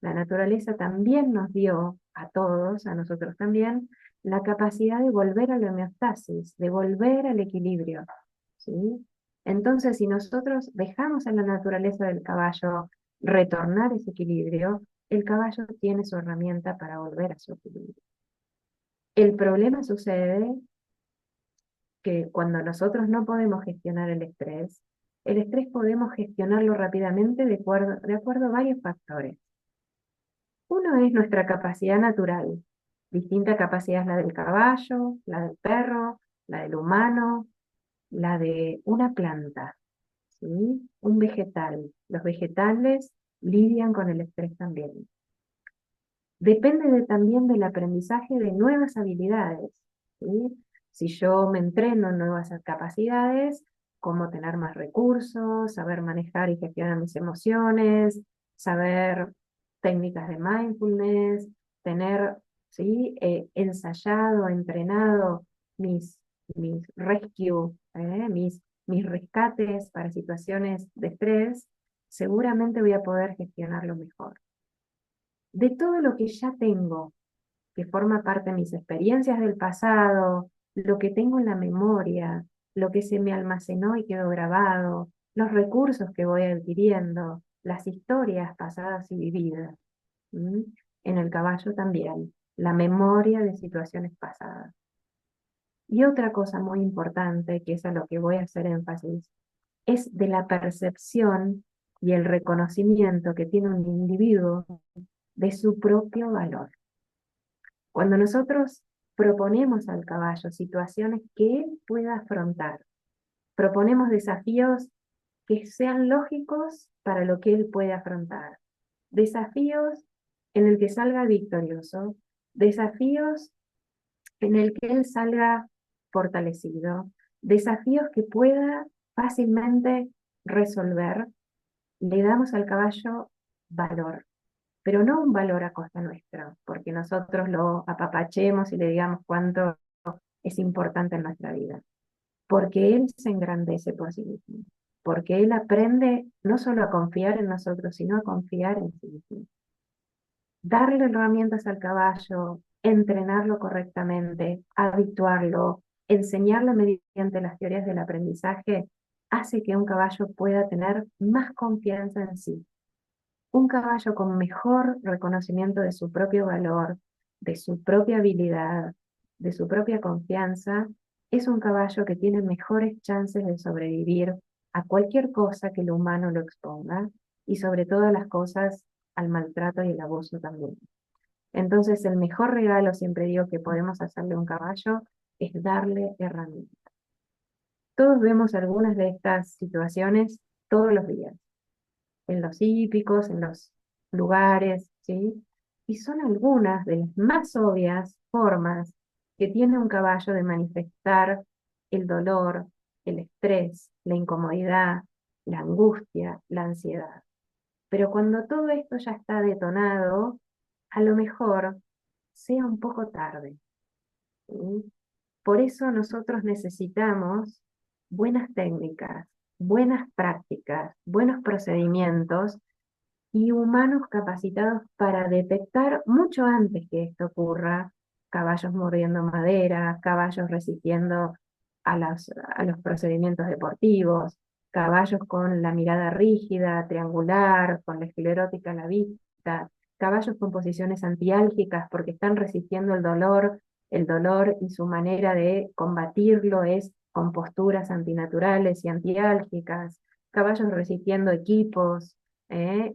La naturaleza también nos dio, a todos, a nosotros también, la capacidad de volver a la homeostasis, de volver al equilibrio, ¿sí? Entonces, si nosotros dejamos a la naturaleza del caballo retornar ese equilibrio, el caballo tiene su herramienta para volver a su equilibrio. El problema sucede que cuando nosotros no podemos gestionar el estrés podemos gestionarlo rápidamente de acuerdo a varios factores. Uno es nuestra capacidad natural. Distinta capacidad es la del caballo, la del perro, la del humano, la de una planta, ¿sí? Un vegetal. Los vegetales lidian con el estrés también. Depende también del aprendizaje de nuevas habilidades, ¿sí? Si yo me entreno en nuevas capacidades, como tener más recursos, saber manejar y gestionar mis emociones, saber técnicas de mindfulness, tener, ¿sí? Ensayado, entrenado mis rescue, mis rescates para situaciones de estrés, seguramente voy a poder gestionarlo mejor. De todo lo que ya tengo, que forma parte de mis experiencias del pasado, lo que tengo en la memoria, lo que se me almacenó y quedó grabado, los recursos que voy adquiriendo, las historias pasadas y vividas. ¿Mm? En el caballo también, la memoria de situaciones pasadas. Y otra cosa muy importante, que es a lo que voy a hacer énfasis, es de la percepción y el reconocimiento que tiene un individuo de su propio valor. Cuando nosotros proponemos al caballo situaciones que él pueda afrontar, proponemos desafíos que sean lógicos para lo que él puede afrontar, desafíos en el que salga victorioso, desafíos en el que él salga fortalecido, desafíos que pueda fácilmente resolver. Le damos al caballo valor, pero no un valor a costa nuestra, porque nosotros lo apapachemos y le digamos cuánto es importante en nuestra vida, porque él se engrandece por sí mismo, porque él aprende no solo a confiar en nosotros, sino a confiar en sí mismo. Darle herramientas al caballo, entrenarlo correctamente, habituarlo, enseñarlo mediante las teorías del aprendizaje, hace que un caballo pueda tener más confianza en sí. Un caballo con mejor reconocimiento de su propio valor, de su propia habilidad, de su propia confianza, es un caballo que tiene mejores chances de sobrevivir a cualquier cosa que el humano lo exponga y sobre todas las cosas al maltrato y el abuso también. Entonces, el mejor regalo, siempre digo, que podemos hacerle a un caballo es darle herramientas. Todos vemos algunas de estas situaciones todos los días, en los hípicos, en los lugares, ¿sí? Y son algunas de las más obvias formas que tiene un caballo de manifestar el dolor, el estrés, la incomodidad, la angustia, la ansiedad. Pero cuando todo esto ya está detonado, a lo mejor sea un poco tarde, ¿sí? Por eso nosotros necesitamos buenas técnicas, buenas prácticas, buenos procedimientos y humanos capacitados para detectar mucho antes que esto ocurra, caballos mordiendo madera, caballos resistiendo a los procedimientos deportivos, caballos con la mirada rígida, triangular, con la esclerótica a la vista, caballos con posiciones antiálgicas porque están resistiendo el dolor y su manera de combatirlo es con posturas antinaturales y antiálgicas, caballos resistiendo equipos,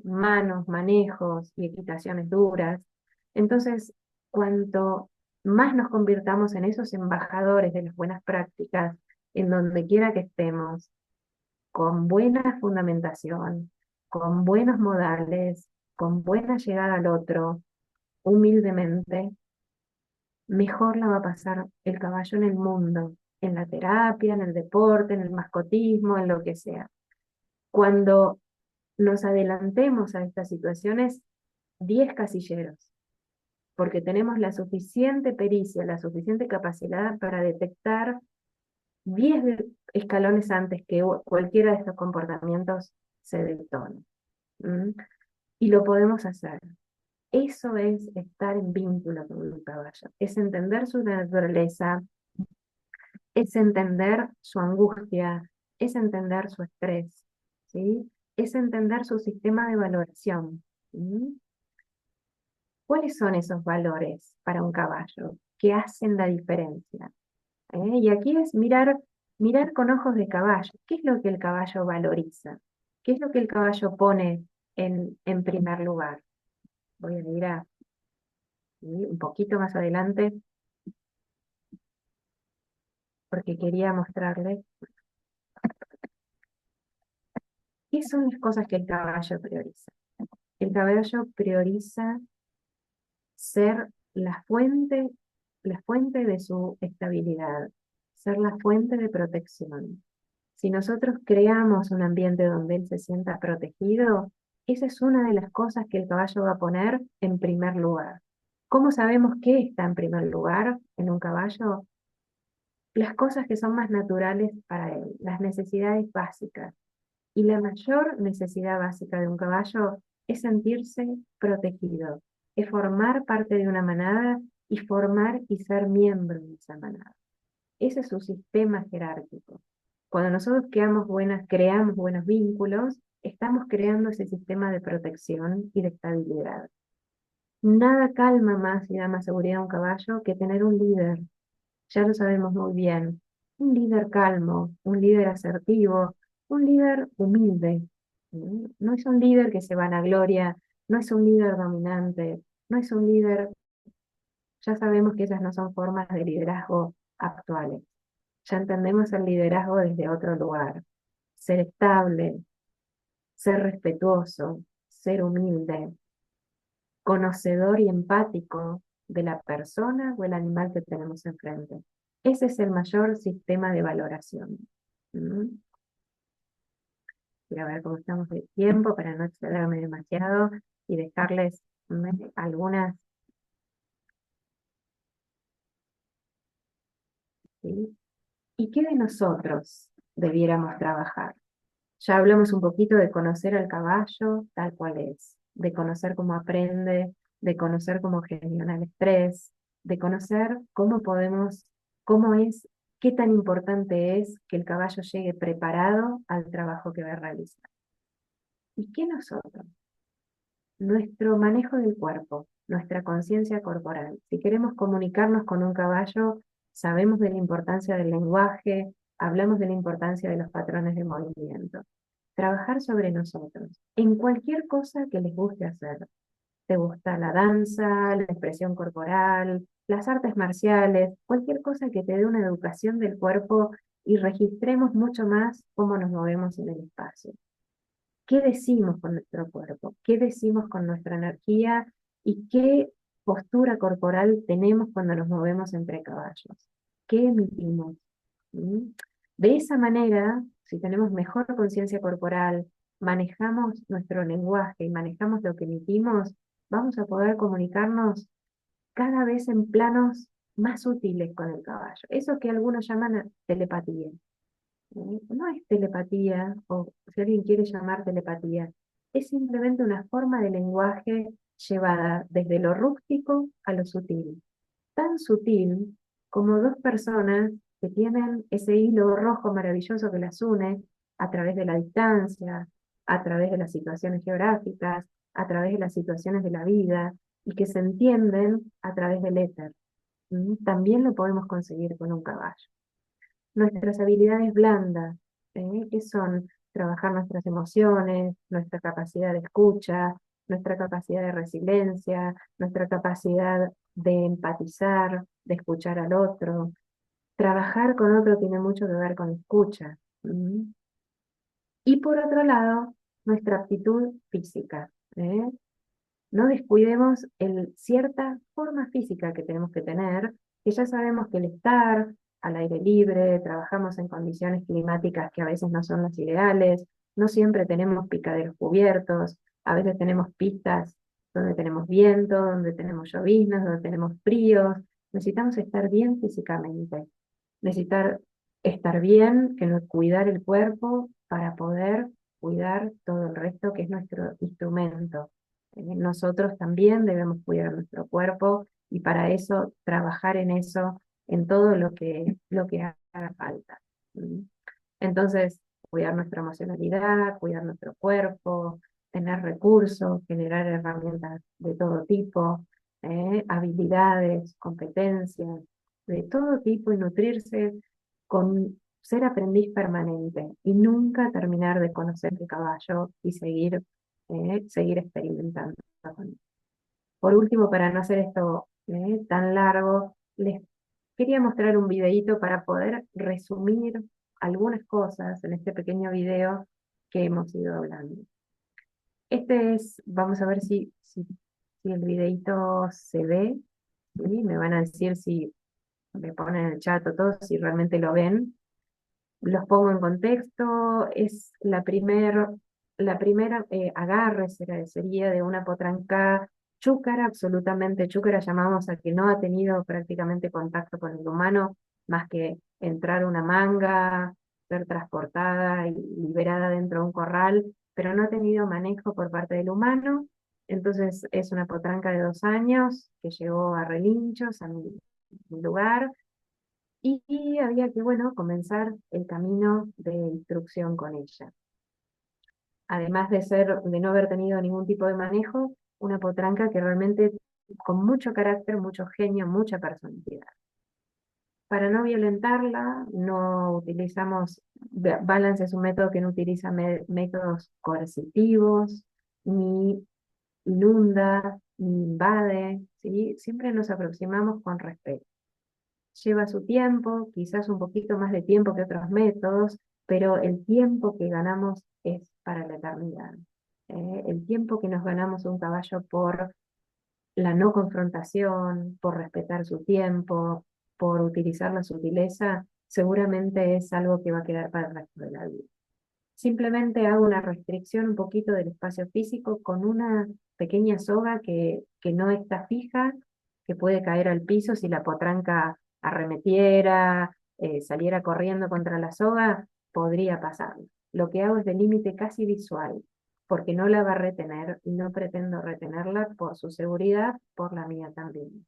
manos, manejos y equitaciones duras. Entonces, cuanto más nos convirtamos en esos embajadores de las buenas prácticas, en donde quiera que estemos, con buena fundamentación, con buenos modales, con buena llegada al otro, humildemente, mejor la va a pasar el caballo en el mundo, en la terapia, en el deporte, en el mascotismo, en lo que sea. Cuando nos adelantemos a estas situaciones, 10 casilleros, porque tenemos la suficiente pericia, la suficiente capacidad para detectar 10 escalones antes que cualquiera de estos comportamientos se detone. ¿Mm? Y lo podemos hacer. Eso es estar en vínculo con un caballo, es entender su naturaleza, es entender su angustia, es entender su estrés, ¿sí? Es entender su sistema de valoración. ¿Sí? ¿Cuáles son esos valores para un caballo que hacen la diferencia? Y aquí es mirar con ojos de caballo. ¿Qué es lo que el caballo valoriza? ¿Qué es lo que el caballo pone en primer lugar? Voy a ir un poquito más adelante porque quería mostrarles qué son las cosas que el caballo prioriza. El caballo prioriza ser la fuente de su estabilidad, ser la fuente de protección. Si nosotros creamos un ambiente donde él se sienta protegido, esa es una de las cosas que el caballo va a poner en primer lugar. ¿Cómo sabemos qué está en primer lugar en un caballo? Las cosas que son más naturales para él, las necesidades básicas. Y la mayor necesidad básica de un caballo es sentirse protegido, es formar parte de una manada y formar y ser miembro de esa manada. Ese es su sistema jerárquico. Cuando nosotros creamos buenos vínculos, estamos creando ese sistema de protección y de estabilidad. Nada calma más y da más seguridad a un caballo que tener un líder. Ya lo sabemos muy bien. Un líder calmo, un líder asertivo, un líder humilde. ¿Sí? No es un líder que se vanagloria, no es un líder dominante, no es un líder, ya sabemos que esas no son formas de liderazgo actuales. Ya entendemos el liderazgo desde otro lugar. Ser estable, ser respetuoso, ser humilde, conocedor y empático, de la persona o el animal que tenemos enfrente. Ese es el mayor sistema de valoración. ¿Mm? Quiero ver cómo estamos de tiempo para no excederme demasiado y dejarles algunas, ¿sí? ¿Y qué de nosotros debiéramos trabajar? Ya hablamos un poquito de conocer al caballo tal cual es, de conocer cómo aprende, de conocer cómo gestiona el estrés, de conocer cómo podemos, cómo es, qué tan importante es que el caballo llegue preparado al trabajo que va a realizar. ¿Y qué nosotros? Nuestro manejo del cuerpo, nuestra conciencia corporal. Si queremos comunicarnos con un caballo, sabemos de la importancia del lenguaje, hablamos de la importancia de los patrones de movimiento. Trabajar sobre nosotros, en cualquier cosa que les guste hacer. ¿Te gusta la danza, la expresión corporal, las artes marciales, cualquier cosa que te dé una educación del cuerpo y registremos mucho más cómo nos movemos en el espacio? ¿Qué decimos con nuestro cuerpo? ¿Qué decimos con nuestra energía? ¿Y qué postura corporal tenemos cuando nos movemos entre caballos? ¿Qué emitimos? ¿Mm? De esa manera, si tenemos mejor conciencia corporal, manejamos nuestro lenguaje y manejamos lo que emitimos, vamos a poder comunicarnos cada vez en planos más útiles con el caballo. Eso que algunos llaman telepatía. No es telepatía, o si alguien quiere llamar telepatía, es simplemente una forma de lenguaje llevada desde lo rústico a lo sutil. Tan sutil como dos personas que tienen ese hilo rojo maravilloso que las une a través de la distancia, a través de las situaciones geográficas, a través de las situaciones de la vida, y que se entienden a través del éter. También lo podemos conseguir con un caballo. Nuestras habilidades blandas, que son trabajar nuestras emociones, nuestra capacidad de escucha, nuestra capacidad de resiliencia, nuestra capacidad de empatizar, de escuchar al otro. Trabajar con otro tiene mucho que ver con escucha. ¿Mm? Y por otro lado, nuestra aptitud física. No descuidemos cierta forma física que tenemos que tener, que ya sabemos que el estar al aire libre, trabajamos en condiciones climáticas que a veces no son las ideales, no siempre tenemos picaderos cubiertos, a veces tenemos pistas donde tenemos viento, donde tenemos lloviznas, donde tenemos fríos. Necesitamos estar bien físicamente, necesitar estar bien, cuidar el cuerpo para poder cuidar todo el resto que es nuestro instrumento. Nosotros también debemos cuidar nuestro cuerpo y para eso trabajar en eso, en todo lo que haga falta. ¿Mm? Entonces, cuidar nuestra emocionalidad, cuidar nuestro cuerpo, tener recursos, generar herramientas de todo tipo, habilidades, competencias, de todo tipo y nutrirse con ser aprendiz permanente y nunca terminar de conocer el caballo y seguir experimentando con él. Por último, para no hacer esto tan largo, les quería mostrar un videíto para poder resumir algunas cosas en este pequeño video que hemos ido hablando. Vamos a ver si el videíto se ve, ¿sí? Me van a decir si me ponen en el chat o todo, si realmente lo ven. Los pongo en contexto, es la primera agarre sería de una potranca chúcara, absolutamente chúcara, llamamos a que no ha tenido prácticamente contacto con el humano, más que entrar una manga, ser transportada y liberada dentro de un corral, pero no ha tenido manejo por parte del humano. Entonces es una potranca de 2 años que llegó a Relinchos, a mi lugar, y había que, bueno, comenzar el camino de instrucción con ella. Además de no haber tenido ningún tipo de manejo, una potranca que realmente con mucho carácter, mucho genio, mucha personalidad. Para no violentarla, no utilizamos, Balance es un método que no utiliza métodos coercitivos, ni inunda, ni invade, ¿sí? Siempre nos aproximamos con respeto. Lleva su tiempo, quizás un poquito más de tiempo que otros métodos, pero el tiempo que ganamos es para la eternidad. El tiempo que nos ganamos un caballo por la no confrontación, por respetar su tiempo, por utilizar la sutileza, seguramente es algo que va a quedar para el resto de la vida. Simplemente hago una restricción un poquito del espacio físico con una pequeña soga que no está fija, que puede caer al piso si la potranca arremetiera, saliera corriendo contra la soga, podría pasar. Lo que hago es de límite casi visual, porque no la va a retener y no pretendo retenerla por su seguridad, por la mía también.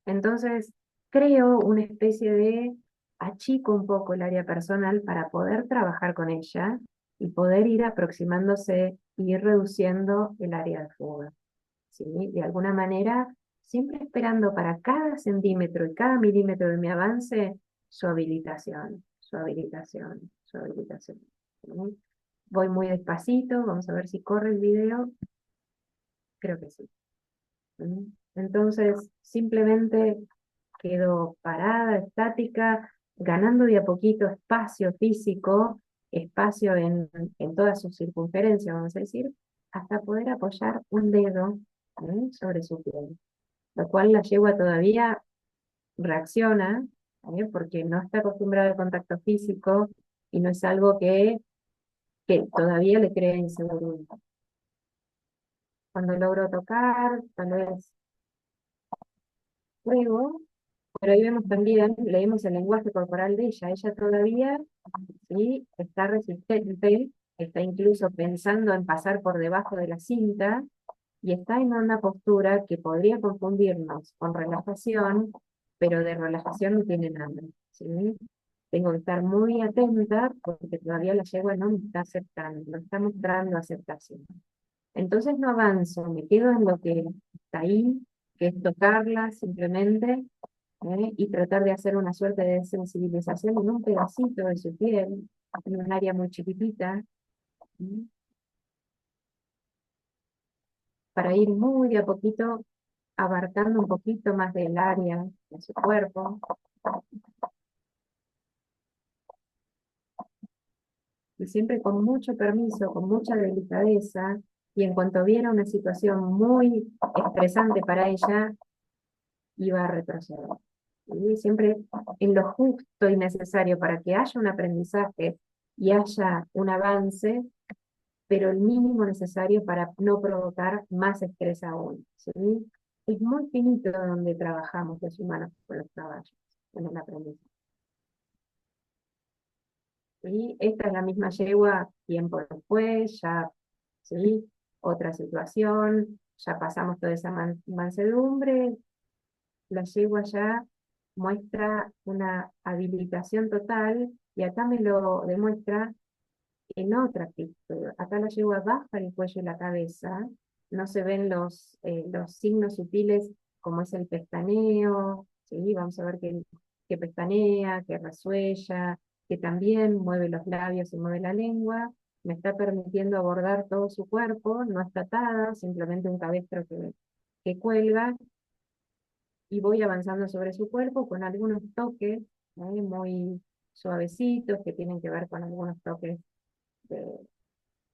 Entonces, creo una especie de achico un poco el área personal para poder trabajar con ella y poder ir aproximándose y ir reduciendo el área de fuga. ¿Sí? De alguna manera, siempre esperando para cada centímetro y cada milímetro de mi avance su habilitación, su habilitación, su habilitación. ¿Sí? Voy muy despacito, vamos a ver si corre el video, creo que sí. ¿Sí? Entonces, simplemente quedo parada, estática, ganando de a poquito espacio físico, espacio en toda su circunferencia, vamos a decir, hasta poder apoyar un dedo sobre su piel, lo cual la yegua todavía reacciona, porque no está acostumbrada al contacto físico y no es algo que todavía le crea inseguridad. Cuando logro tocar, tal vez pruebo, pero ahí vemos también, leemos el lenguaje corporal de ella. Ella todavía ¿sí? Está resistente, está incluso pensando en pasar por debajo de la cinta y está en una postura que podría confundirnos con relajación, pero de relajación no tiene nada. ¿Sí? Tengo que estar muy atenta porque todavía la yegua no me está aceptando, no está mostrando aceptación. Entonces no avanzo, me quedo en lo que está ahí, que es tocarla simplemente, y tratar de hacer una suerte de sensibilización en un pedacito de su piel, en un área muy chiquitita, ¿sí? Para ir muy de a poquito abarcando un poquito más del área de su cuerpo, y siempre con mucho permiso, con mucha delicadeza, y en cuanto viera una situación muy estresante para ella, iba a retroceder. ¿Sí? Siempre en lo justo y necesario para que haya un aprendizaje y haya un avance, pero el mínimo necesario para no provocar más estrés aún. ¿Sí? Es muy finito donde trabajamos los humanos con los caballos, en el aprendizaje. ¿Sí? Esta es la misma yegua tiempo después, ya, ¿sí? Otra situación, ya pasamos toda esa mansedumbre, la yegua ya muestra una habilitación total y acá me lo demuestra en otra actitud. Acá la yegua baja el cuello y la cabeza, no se ven los signos sutiles como es el pestaneo, ¿sí? Vamos a ver que pestanea, que resuella, que también mueve los labios y mueve la lengua, me está permitiendo abordar todo su cuerpo, no está atada, simplemente un cabestro que cuelga, y voy avanzando sobre su cuerpo con algunos toques muy suavecitos que tienen que ver con algunos toques de,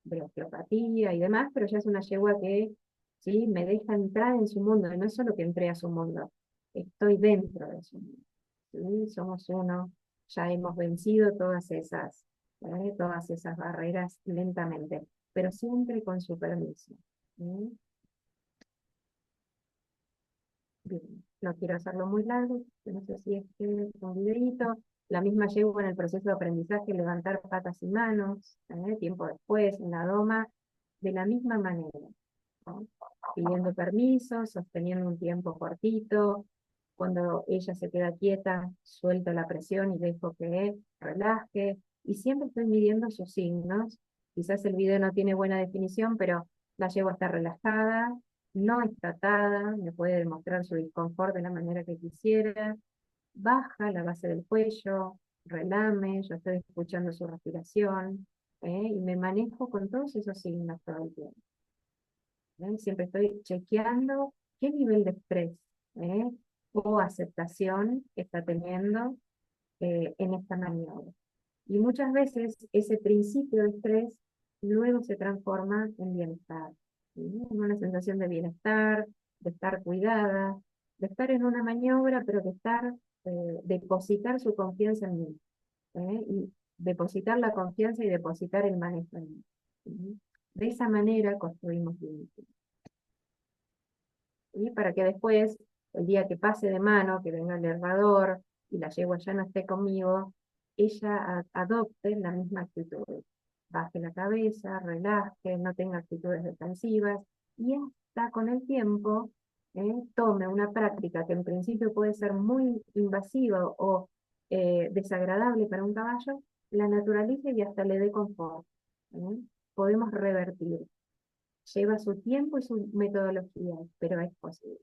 de osteopatía y demás, pero ya es una yegua que ¿sí? Me deja entrar en su mundo, y no es solo que entré a su mundo, estoy dentro de su mundo. ¿Sí? Somos uno, ya hemos vencido todas esas barreras lentamente, pero siempre con su permiso. ¿Sí? Bien, no quiero hacerlo muy largo, no sé si es que un videito. La misma llevo en el proceso de aprendizaje, levantar patas y manos, tiempo después, en la doma, de la misma manera, ¿no? Pidiendo permiso, sosteniendo un tiempo cortito. Cuando ella se queda quieta, suelto la presión y dejo que relaje. Y siempre estoy midiendo sus signos. Quizás el video no tiene buena definición, pero la llevo a estar relajada, no está atada, me puede demostrar su disconfort de la manera que quisiera. Baja la base del cuello, relame, yo estoy escuchando su respiración, y me manejo con todos esos signos todo el tiempo. Siempre estoy chequeando qué nivel de estrés ¿eh? O aceptación está teniendo en esta maniobra. Y muchas veces ese principio de estrés luego se transforma en bienestar, ¿sí? En una sensación de bienestar, de estar cuidada, de estar en una maniobra, pero de estar, depositar su confianza en mí, y depositar la confianza y depositar el manejo en mí. ¿Sí? De esa manera construimos vínculos. ¿Sí? Para que después, el día que pase de mano, que venga el herrador y la yegua ya no esté conmigo, ella adopte la misma actitud. Baje la cabeza, relaje, no tenga actitudes defensivas, y hasta con el tiempo tome una práctica que en principio puede ser muy invasiva o desagradable para un caballo, la naturalice y hasta le dé confort. ¿Eh? Podemos revertir. Lleva su tiempo y su metodología, pero es posible.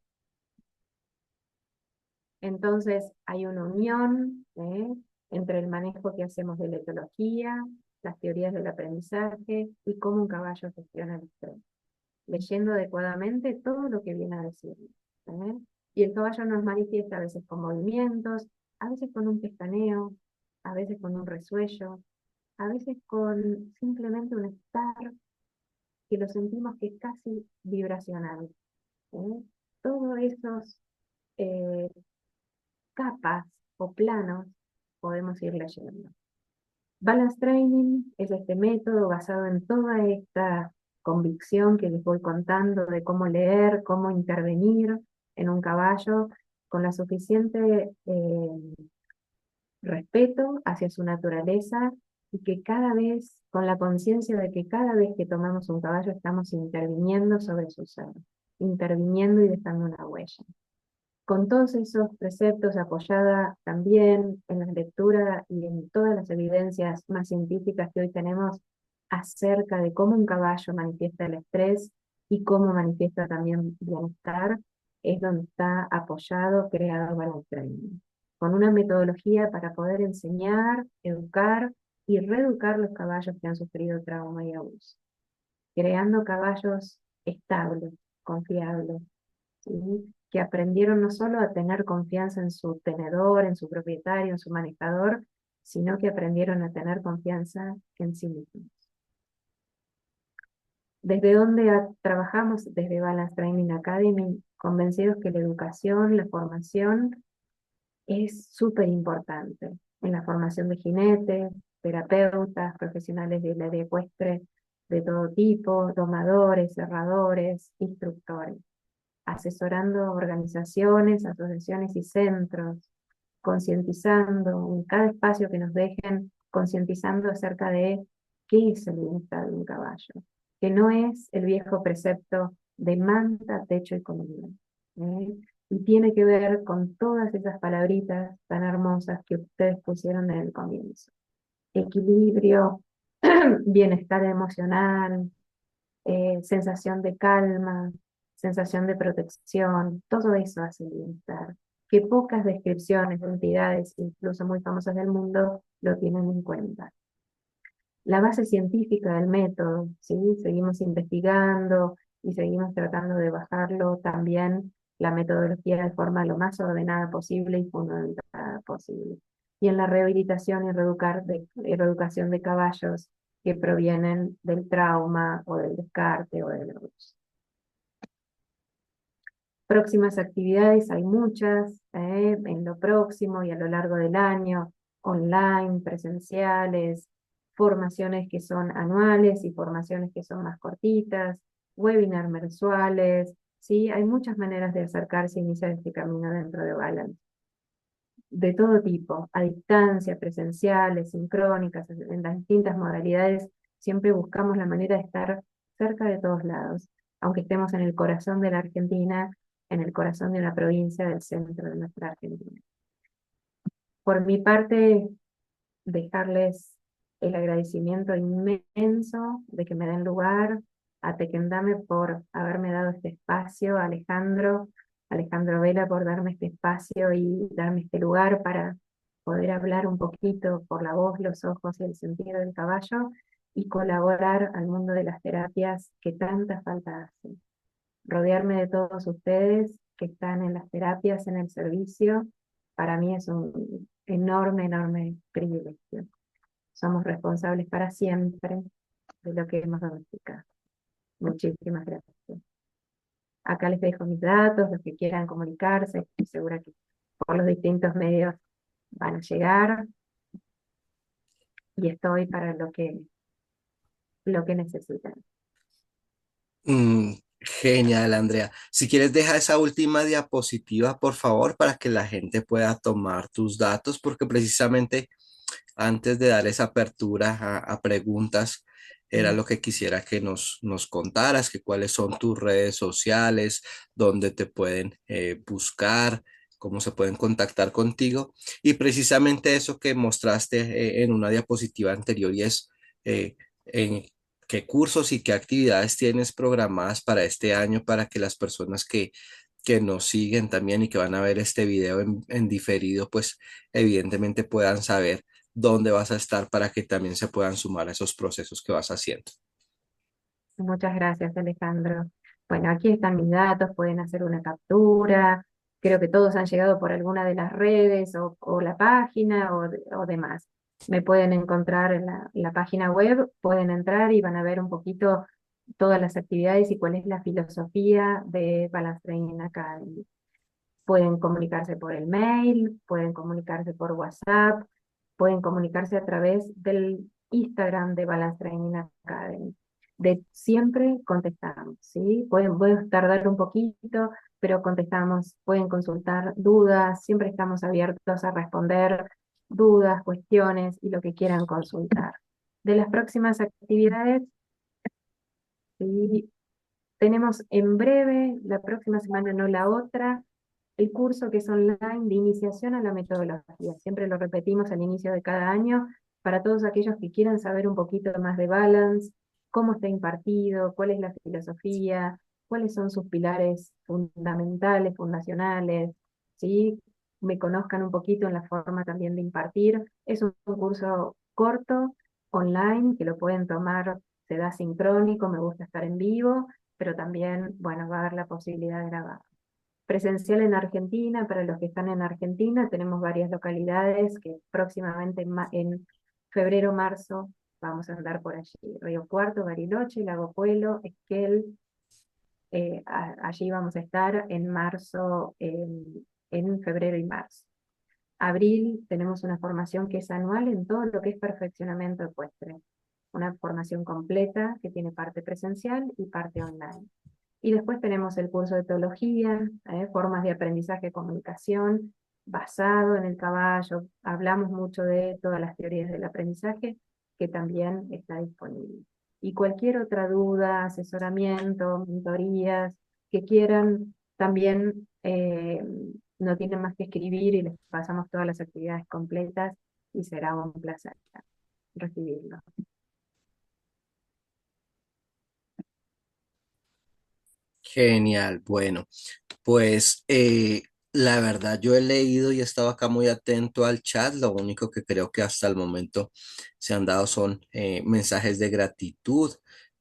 Entonces hay una unión entre el manejo que hacemos de la etología, las teorías del aprendizaje y cómo un caballo gestiona el estrés, leyendo adecuadamente todo lo que viene a decir. Y el caballo nos manifiesta a veces con movimientos, a veces con un pestañeo, a veces con un resuello, a veces con simplemente un estar que lo sentimos que es casi vibracional. Todos esos eh, capas o planos podemos ir leyendo. Balance Training es este método basado en toda esta convicción que les voy contando de cómo leer, cómo intervenir en un caballo con la suficiente respeto hacia su naturaleza, y que cada vez, con la conciencia de que cada vez que tomamos un caballo estamos interviniendo sobre su ser, interviniendo y dejando una huella. Con todos esos preceptos, apoyada también en la lectura y en todas las evidencias más científicas que hoy tenemos acerca de cómo un caballo manifiesta el estrés y cómo manifiesta también bienestar, es donde está apoyado, creado Balance Training, con una metodología para poder enseñar, educar y reeducar los caballos que han sufrido trauma y abuso, creando caballos estables, confiables, ¿sí? Que aprendieron no solo a tener confianza en su tenedor, en su propietario, en su manejador, sino que aprendieron a tener confianza en sí mismos. ¿Desde dónde trabajamos? Desde Balance Training Academy, convencidos que la educación, la formación es súper importante en la formación de jinetes, terapeutas, profesionales del área ecuestre de todo tipo, domadores, cerradores, instructores, asesorando organizaciones, asociaciones y centros, concientizando en cada espacio que nos dejen, concientizando acerca de qué es el bienestar de un caballo, que no es el viejo precepto de manta, techo y comida. ¿Eh? Y tiene que ver con todas esas palabritas tan hermosas que ustedes pusieron en el comienzo. Equilibrio, bienestar emocional, sensación de calma, sensación de protección, todo eso hace el bienestar, que pocas descripciones de entidades, incluso muy famosas del mundo, lo tienen en cuenta. La base científica del método, ¿sí? Seguimos investigando y seguimos tratando de bajarlo también, la metodología de forma lo más ordenada posible y fundamentada posible. Y en la rehabilitación y reeducación de caballos que provienen del trauma o del descarte o del abuso. Próximas actividades, hay muchas, en lo próximo y a lo largo del año, online, presenciales, formaciones que son anuales y formaciones que son más cortitas, webinars mensuales, ¿sí? Hay muchas maneras de acercarse e iniciar este camino dentro de Balance. De todo tipo, a distancia, presenciales, sincrónicas, en las distintas modalidades, siempre buscamos la manera de estar cerca de todos lados, aunque estemos en el corazón de la Argentina, en el corazón de una provincia del centro de nuestra Argentina. Por mi parte, dejarles el agradecimiento inmenso de que me den lugar, a Tequendame por haberme dado este espacio, a Alejandro Vela por darme este espacio y darme este lugar para poder hablar un poquito por la voz, los ojos y el sentido del caballo y colaborar al mundo de las terapias que tanta falta hace. Rodearme de todos ustedes que están en las terapias, en el servicio, para mí es un enorme, enorme privilegio. Somos responsables para siempre de lo que hemos domesticado. Muchísimas gracias. Acá les dejo mis datos, los que quieran comunicarse, estoy segura que por los distintos medios van a llegar y estoy para lo que necesiten. Genial, Andrea. Si quieres, deja esa última diapositiva, por favor, para que la gente pueda tomar tus datos, porque precisamente antes de dar esa apertura a preguntas, era Mm. lo que quisiera que nos contaras, que cuáles son tus redes sociales, dónde te pueden buscar, cómo se pueden contactar contigo. Y precisamente eso que mostraste en una diapositiva anterior y es en qué cursos y qué actividades tienes programadas para este año para que las personas que nos siguen también y que van a ver este video en diferido, pues evidentemente puedan saber dónde vas a estar para que también se puedan sumar a esos procesos que vas haciendo. Muchas gracias, Alejandro. Bueno, aquí están mis datos, pueden hacer una captura. Creo que todos han llegado por alguna de las redes o la página o demás. Me pueden encontrar en la página web, pueden entrar y van a ver un poquito todas las actividades y cuál es la filosofía de Balance Training Academy. Pueden comunicarse por el mail, pueden comunicarse por WhatsApp, pueden comunicarse a través del Instagram de Balance Training Academy. Siempre contestamos, ¿sí? Pueden tardar un poquito, pero contestamos, pueden consultar dudas, siempre estamos abiertos a responder dudas, cuestiones y lo que quieran consultar. De las próximas actividades, ¿sí? Tenemos en breve, la próxima semana no la otra, el curso que es online de iniciación a la metodología. Siempre lo repetimos al inicio de cada año para todos aquellos que quieran saber un poquito más de Balance, cómo está impartido, cuál es la filosofía, cuáles son sus pilares fundamentales, fundacionales, ¿sí? Me conozcan un poquito en la forma también de impartir. Es un curso corto, online, que lo pueden tomar, se da sincrónico, me gusta estar en vivo, pero también, bueno, va a haber la posibilidad de grabar. Presencial en Argentina, para los que están en Argentina, tenemos varias localidades que próximamente en febrero, marzo, vamos a andar por allí. Río Cuarto, Bariloche, Lago Puelo, Esquel, allí vamos a estar en marzo, en febrero y marzo. Abril tenemos una formación que es anual en todo lo que es perfeccionamiento ecuestre. Una formación completa que tiene parte presencial y parte online. Y después tenemos el curso de teología, formas de aprendizaje y comunicación, basado en el caballo. Hablamos mucho de todas las teorías del aprendizaje, que también está disponible. Y cualquier otra duda, asesoramiento, mentorías que quieran, también no tienen más que escribir y les pasamos todas las actividades completas y será un placer recibirlo. Genial, bueno, pues la verdad yo he leído y he estado acá muy atento al chat, lo único que creo que hasta el momento se han dado son mensajes de gratitud,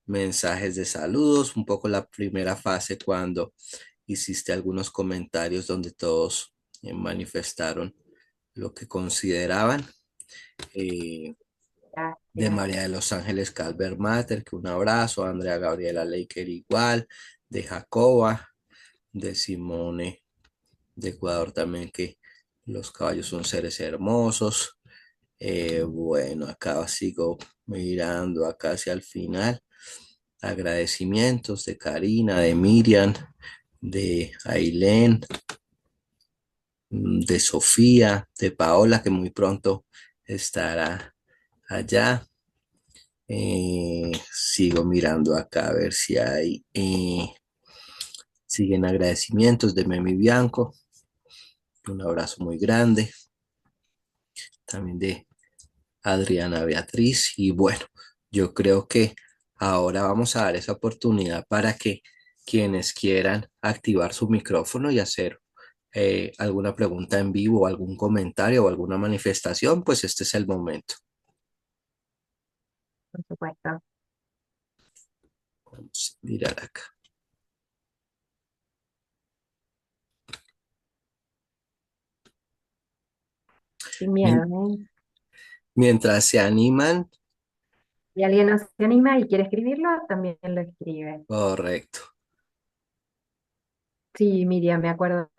mensajes de saludos, un poco la primera fase cuando hiciste algunos comentarios donde todos manifestaron lo que consideraban. eh, de Gracias. María de los Ángeles Calver Mater, que un abrazo, Andrea Gabriela Leiker igual, de Jacoba, de Simone de Ecuador también, que los caballos son seres hermosos. Bueno, acá sigo mirando acá hacia el final. Agradecimientos de Karina, de Miriam, de Ailén, de Sofía, de Paola, que muy pronto estará allá. Sigo mirando acá a ver si hay, siguen agradecimientos de Memi Bianco, un abrazo muy grande, también de Adriana Beatriz y bueno, yo creo que ahora vamos a dar esa oportunidad para que quienes quieran activar su micrófono y hacer alguna pregunta en vivo o algún comentario o alguna manifestación, pues este es el momento. Por supuesto. Vamos a mirar acá. Sin miedo, Mien- ¿eh? Mientras se animan, Si alguien no se anima y quiere escribirlo, también lo escribe. correcto. Sí, Miriam, me acuerdo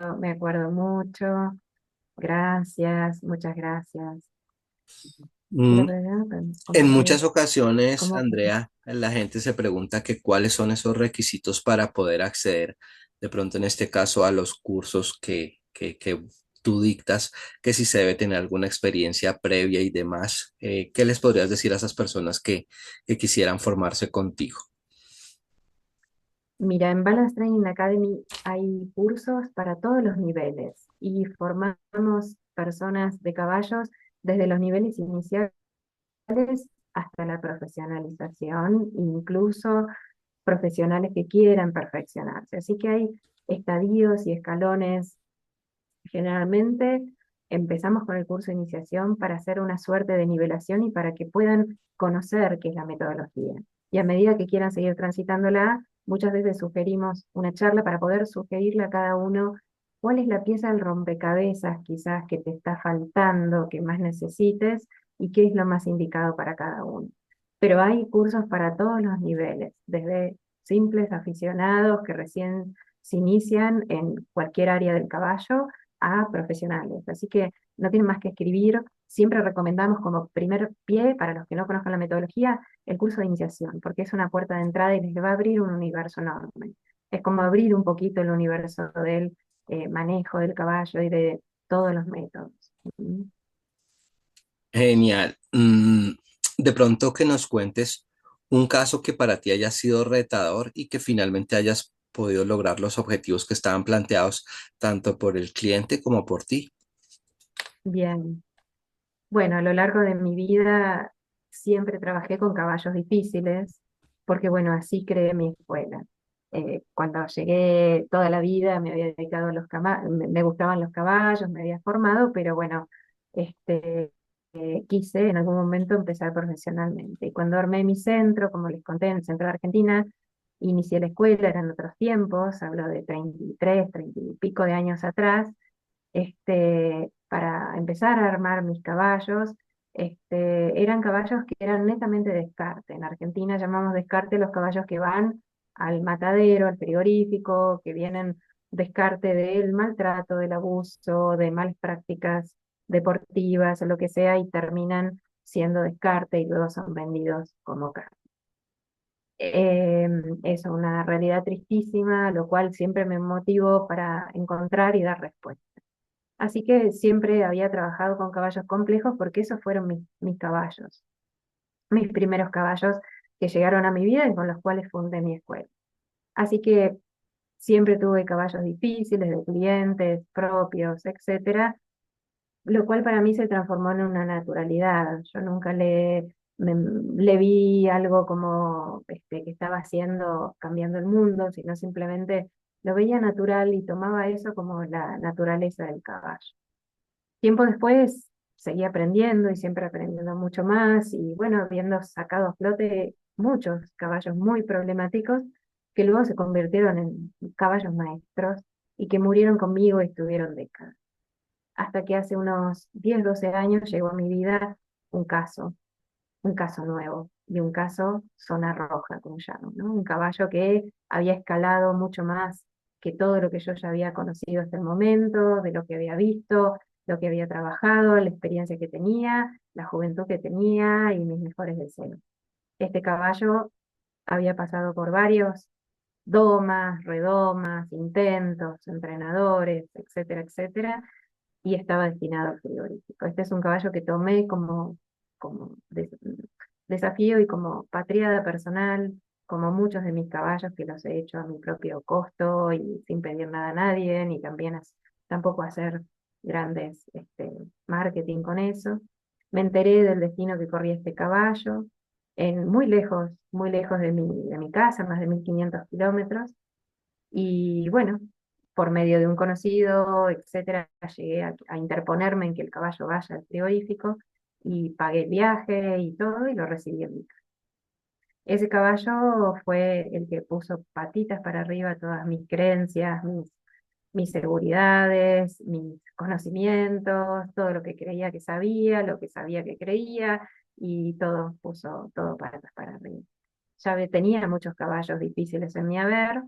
mucho. Gracias, muchas gracias. Mm, Pero, pero, En como que, muchas ocasiones, como, Andrea, la gente se pregunta que cuáles son esos requisitos para poder acceder, de pronto en este caso, a los cursos que tú dictas, que si se debe tener alguna experiencia previa y demás. ¿Qué les podrías decir a esas personas que quisieran formarse contigo? mira, en Balance Training Academy hay cursos para todos los niveles y formamos personas de caballos desde los niveles iniciales hasta la profesionalización, incluso profesionales que quieran perfeccionarse. Así que hay estadios y escalones. Generalmente empezamos con el curso de iniciación para hacer una suerte de nivelación y para que puedan conocer qué es la metodología. Y a medida que quieran seguir transitándola, muchas veces sugerimos una charla para poder sugerirle a cada uno cuál es la pieza del rompecabezas quizás que te está faltando, que más necesites y qué es lo más indicado para cada uno. Pero hay cursos para todos los niveles, desde simples aficionados que recién se inician en cualquier área del caballo a profesionales. Así que no tienen más que escribir. Siempre recomendamos como primer pie, para los que no conozcan la metodología, el curso de iniciación, porque es una puerta de entrada y les va a abrir un universo enorme. Es como abrir un poquito el universo del manejo del caballo y de todos los métodos. ¿Mm? Genial. De pronto que nos cuentes un caso que para ti haya sido retador y que finalmente hayas podido lograr los objetivos que estaban planteados tanto por el cliente como por ti. Bien. Bueno, a lo largo de mi vida siempre trabajé con caballos difíciles, porque bueno, así creé mi escuela. Cuando llegué toda la vida me había dedicado a los caballos, me gustaban los caballos, me había formado, pero bueno, este, quise en algún momento empezar profesionalmente. Y cuando armé mi centro, como les conté, en el centro de Argentina, inicié la escuela, eran otros tiempos, hablo de 33, 30 y pico de años atrás, para empezar a armar mis caballos. Eran caballos que eran netamente descarte. En Argentina llamamos descarte los caballos que van al matadero, al frigorífico, que vienen descarte del maltrato, del abuso, de malas prácticas deportivas o lo que sea, y terminan siendo descarte y luego son vendidos como carne. Es una realidad tristísima, lo cual siempre me motivó para encontrar y dar respuesta. Así que siempre había trabajado con caballos complejos porque esos fueron mis caballos, mis primeros caballos que llegaron a mi vida y con los cuales fundé mi escuela. Así que siempre tuve caballos difíciles, de clientes propios, etcétera, lo cual para mí se transformó en una naturalidad. Yo nunca le vi algo como que estaba haciendo, cambiando el mundo, sino simplemente lo veía natural y tomaba eso como la naturaleza del caballo. Tiempo después seguí aprendiendo y siempre aprendiendo mucho más y bueno, habiendo sacado a flote muchos caballos muy problemáticos que luego se convirtieron en caballos maestros y que murieron conmigo y estuvieron décadas. Hasta que hace unos 10 12 años llegó a mi vida un caso, un caso nuevo y un caso zona roja, como llamo, ¿no? Un caballo que había escalado mucho más que todo lo que yo ya había conocido hasta el momento, de lo que había visto, lo que había trabajado, la experiencia que tenía, la juventud que tenía y mis mejores deseos. Este caballo había pasado por varios domas, redomas, intentos, entrenadores, etcétera, etcétera, y estaba destinado al frigorífico. Este es un caballo que tomé como desafío y como patriada personal, como muchos de mis caballos que los he hecho a mi propio costo y sin pedir nada a nadie, ni también tampoco hacer grandes marketing con eso. Me enteré del destino que corría este caballo, muy lejos de mi casa, más de 1500 kilómetros, y bueno, por medio de un conocido, etcétera, llegué a interponerme en que el caballo vaya al frigorífico y pagué el viaje y todo y lo recibí en mi casa. Ese caballo fue el que puso patitas para arriba todas mis creencias, mis seguridades, mis conocimientos, todo lo que creía que sabía, lo que sabía que creía, y todo puso todo patas para arriba. Tenía muchos caballos difíciles en mi haber,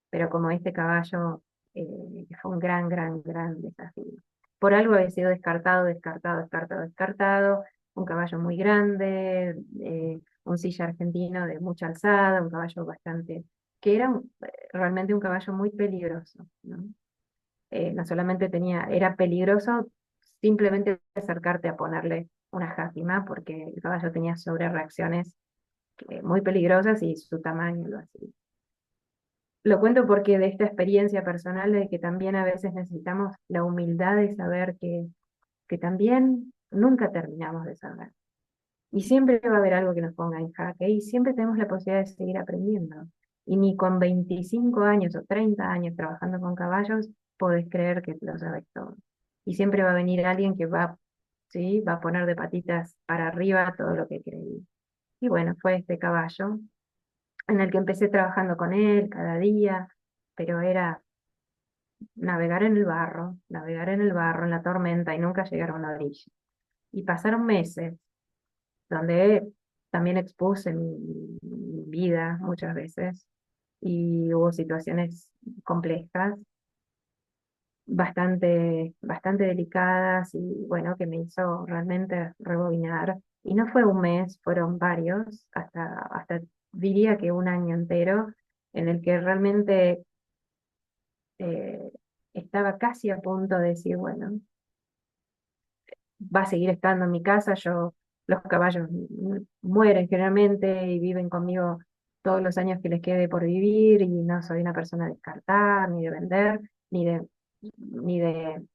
pero como este caballo Fue un gran, gran, gran desafío. Por algo había sido descartado, descartado, descartado, descartado. Un caballo muy grande, un silla argentino de mucha alzada, un caballo bastante, que era realmente un caballo muy peligroso, ¿no? No solamente era peligroso simplemente acercarte a ponerle una jáquima, porque el caballo tenía sobrereacciones muy peligrosas y su tamaño lo hacía. Lo cuento porque de esta experiencia personal de que también a veces necesitamos la humildad de saber que también nunca terminamos de saber. Y siempre va a haber algo que nos ponga en jaque y siempre tenemos la posibilidad de seguir aprendiendo. Y ni con 25 años o 30 años trabajando con caballos podés creer que lo sabes todo. Y siempre va a venir alguien que ¿sí? Va a poner de patitas para arriba todo lo que creí. Y bueno, fue este caballo en el que empecé trabajando con él cada día, pero era navegar en el barro, en la tormenta y nunca llegar a una orilla. Y pasaron meses donde también expuse mi vida muchas veces y hubo situaciones complejas, bastante delicadas y bueno, que me hizo realmente rebobinar. Y no fue un mes, fueron varios, hasta diría que un año entero, en el que realmente eh, estaba casi a punto de decir, bueno, va a seguir estando en mi casa. Los caballos mueren generalmente y viven conmigo todos los años que les quede por vivir y no soy una persona de descartar, ni de vender, ni de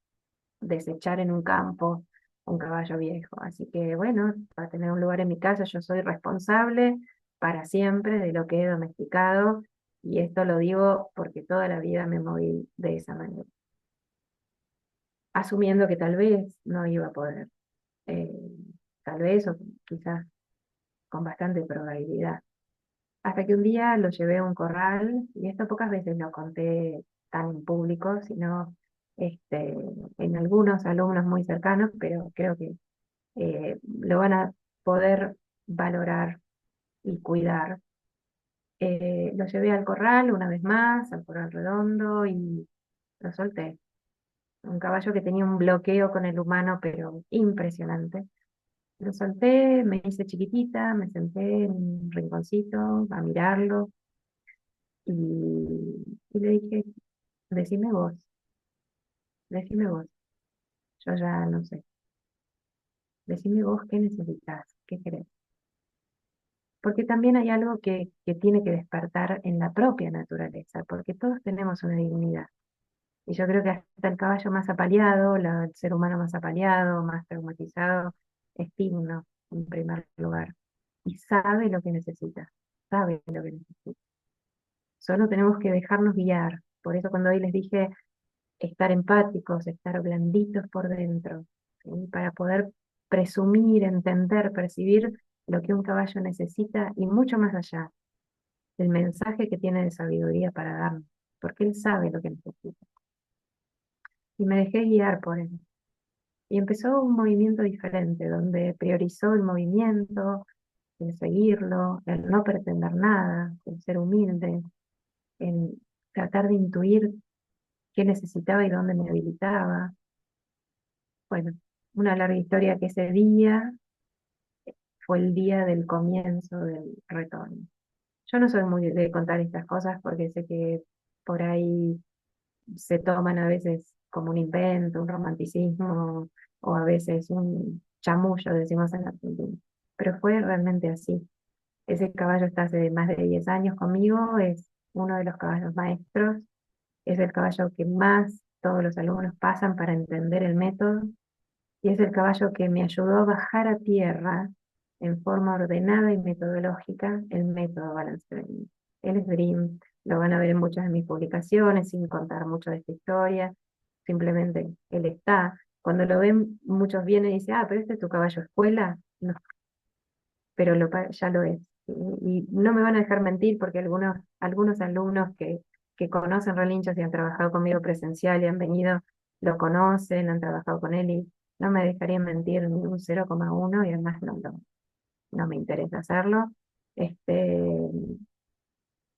desechar en un campo un caballo viejo. Así que bueno, para tener un lugar en mi casa yo soy responsable para siempre de lo que he domesticado y esto lo digo porque toda la vida me moví de esa manera, asumiendo que tal vez no iba a poder. eh, Tal vez o quizás con bastante probabilidad. Hasta que un día lo llevé a un corral, y esto pocas veces lo conté tan en público, sino en algunos alumnos muy cercanos, pero creo que lo van a poder valorar y cuidar. Lo llevé al corral una vez más, al corral redondo, y lo solté. Un caballo que tenía un bloqueo con el humano, pero impresionante. Lo solté, me hice chiquitita, me senté en un rinconcito a mirarlo y le dije, decime vos, decime vos, yo ya no sé, decime vos qué necesitas, qué querés. Porque también hay algo que tiene que despertar en la propia naturaleza, porque todos tenemos una dignidad. Y yo creo que hasta el caballo más apaleado, el ser humano más apaleado, más traumatizado, es digno en primer lugar. Y sabe lo que necesita, sabe lo que necesita. Solo tenemos que dejarnos guiar. Por eso cuando hoy les dije estar empáticos, estar blanditos por dentro, ¿sí? Para poder presumir, entender, percibir lo que un caballo necesita y mucho más allá, el mensaje que tiene de sabiduría para darnos, porque él sabe lo que necesita. Y me dejé guiar por él. Y empezó un movimiento diferente, donde priorizó el movimiento, el seguirlo, el no pretender nada, el ser humilde, el tratar de intuir qué necesitaba y dónde me habilitaba. Bueno, una larga historia que ese día fue el día del comienzo del retorno. Yo no soy muy de contar estas cosas porque sé que por ahí se toman a veces como un invento, un romanticismo o a veces un chamullo, decimos en Argentina. Pero fue realmente así. Ese caballo está hace más de 10 años conmigo, es uno de los caballos maestros, es el caballo que más todos los alumnos pasan para entender el método y es el caballo que me ayudó a bajar a tierra en forma ordenada y metodológica el método Balance Training. Él es Dream, lo van a ver en muchas de mis publicaciones, sin contar mucho de esta historia, simplemente él está. Cuando lo ven, muchos vienen y dicen, ah, pero este es tu caballo escuela. No, pero ya lo es. Y no me van a dejar mentir porque algunos alumnos que conocen relinchos y han trabajado conmigo presencial y han venido, lo conocen, han trabajado con él y no me dejarían mentir ni un 0,1 y además no me interesa hacerlo. Este,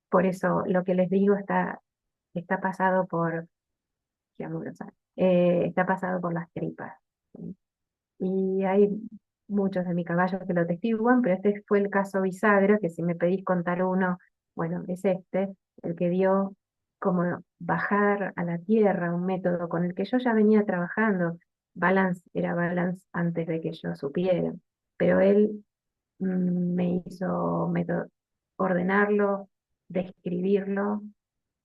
por eso lo que les digo está pasado Gianluca, está pasado por las tripas. ¿Sí? Y hay muchos de mis caballos que lo testiguan, pero este fue el caso bisagra, que si me pedís contar uno, bueno, es este, el que dio como bajar a la tierra un método con el que yo ya venía trabajando. Balance era Balance antes de que yo supiera, pero él me hizo método, ordenarlo, describirlo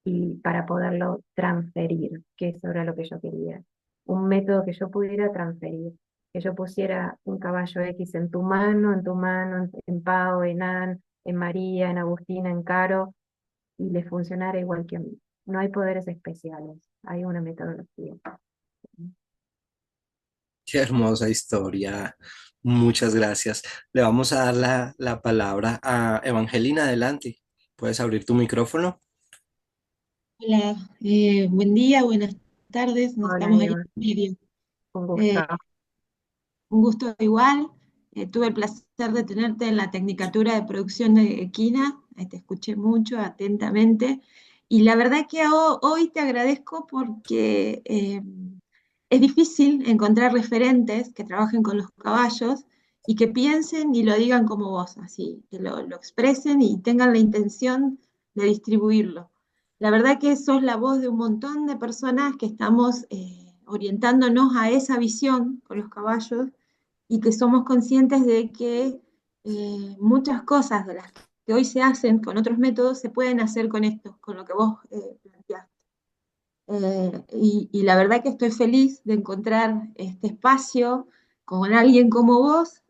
y para poderlo transferir, que eso era lo que yo quería. Un método que yo pudiera transferir, que yo pusiera un caballo X en tu mano, en Pau, en Ann, en María, en Agustina, en Caro, y le funcionara igual que a mí. No hay poderes especiales, hay una metodología. Qué hermosa historia. Muchas gracias. Le vamos a dar la palabra a Evangelina. Adelante. ¿Puedes abrir tu micrófono? Hola, buen día, buenas tardes, nos Hola estamos ahí Eva, en medio. un Eh, gusto. un gusto igual, tuve el placer de tenerte en la Tecnicatura de Producción de Equina, te escuché mucho atentamente, y la verdad que hoy te agradezco porque es difícil encontrar referentes que trabajen con los caballos y que piensen y lo digan como vos, así, que lo expresen y tengan la intención de distribuirlo. La verdad que sos la voz de un montón de personas que estamos orientándonos a esa visión con los caballos y que somos conscientes de que muchas cosas de las que hoy se hacen con otros métodos se pueden hacer con esto, con lo que vos planteaste. Y la verdad que estoy feliz de encontrar este espacio con alguien como vos,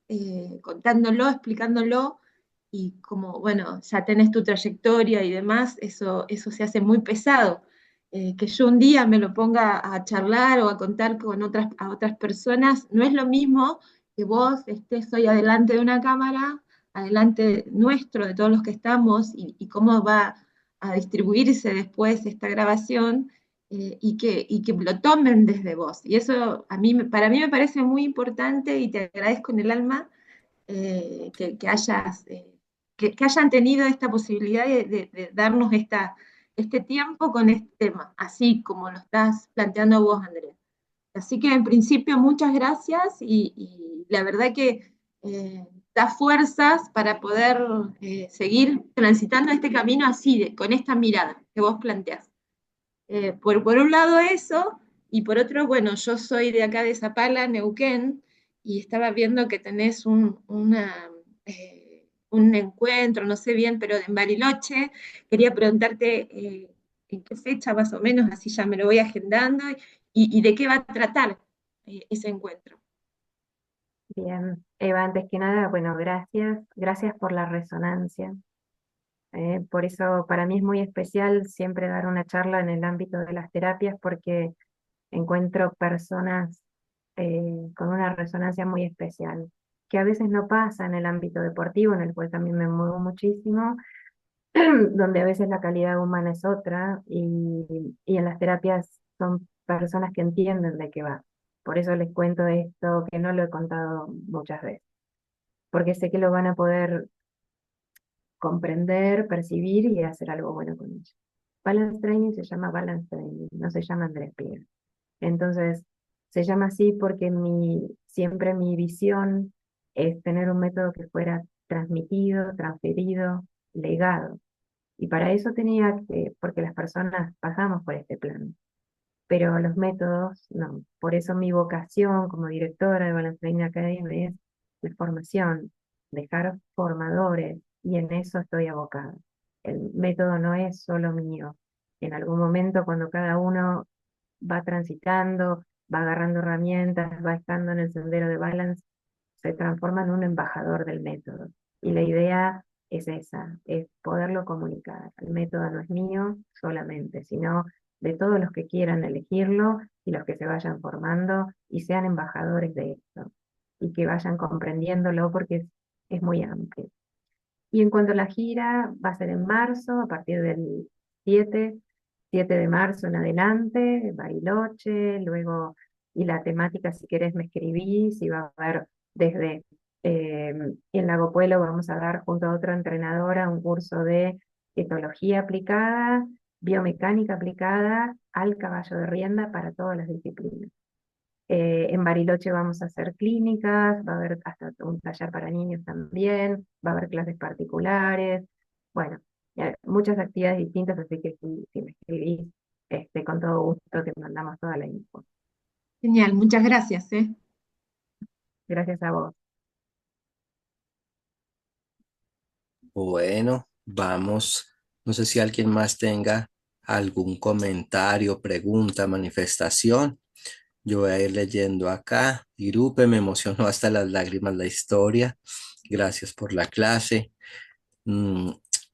contándolo, explicándolo, y como, bueno, ya tenés tu trayectoria y demás, eso se hace muy pesado. Que yo un día me lo ponga a charlar o a contar con a otras personas, no es lo mismo que vos estés hoy adelante de una cámara, adelante nuestro, de todos los que estamos, y cómo va a distribuirse después esta grabación, y que lo tomen desde vos. Y eso para mí me parece muy importante y te agradezco en el alma que hayan tenido esta posibilidad de darnos este tiempo con este tema, así como lo estás planteando vos, Andrea. Así que en principio muchas gracias y la verdad que da fuerzas para poder seguir transitando este camino así, con esta mirada que vos planteás. Por un lado eso, y por otro, bueno, yo soy de acá de Zapala, Neuquén, y estaba viendo que tenés un encuentro, no sé bien, pero en Bariloche. Quería preguntarte en qué fecha más o menos, así ya me lo voy agendando, y de qué va a tratar ese encuentro. Bien, Eva, antes que nada, bueno, gracias, gracias por la resonancia. Por eso para mí es muy especial siempre dar una charla en el ámbito de las terapias porque encuentro personas con una resonancia muy especial, que a veces no pasa en el ámbito deportivo, en el cual también me muevo muchísimo, donde a veces la calidad humana es otra y en las terapias son personas que entienden de qué va. Por eso les cuento esto, que no lo he contado muchas veces, porque sé que lo van a poder comprender, percibir y hacer algo bueno con ello. Balance Training se llama Balance Training, no se llama Andrés Pierre. Entonces, se llama así porque siempre mi visión es tener un método que fuera transmitido, transferido, legado. Y para eso tenía que, porque las personas pasamos por este plano, pero los métodos no. Por eso mi vocación como directora de Balance Training Academy es la formación, dejar formadores, y en eso estoy abocada. El método no es solo mío. En algún momento, cuando cada uno va transitando, va agarrando herramientas, va estando en el sendero de Balance, se transforma en un embajador del método. Y la idea es esa, es poderlo comunicar. El método no es mío solamente, sino de todos los que quieran elegirlo y los que se vayan formando y sean embajadores de esto y que vayan comprendiéndolo porque es muy amplio. Y en cuanto a la gira, va a ser en marzo, a partir del 7 7 de marzo en adelante, Bariloche, luego, y la temática, si querés, me escribís, y va a haber desde, en Lago Puelo vamos a dar junto a otra entrenadora un curso de etología aplicada, biomecánica aplicada al caballo de rienda para todas las disciplinas. En Bariloche vamos a hacer clínicas, va a haber hasta un taller para niños también, va a haber clases particulares, bueno, muchas actividades distintas, así que si me escribís, con todo gusto te mandamos toda la info. Genial, muchas gracias, ¿eh? Gracias a vos. Bueno, vamos. No sé si alguien más tenga algún comentario, pregunta, manifestación. Yo voy a ir leyendo acá. Irupe, me emocionó hasta las lágrimas la historia. Gracias por la clase. Mm,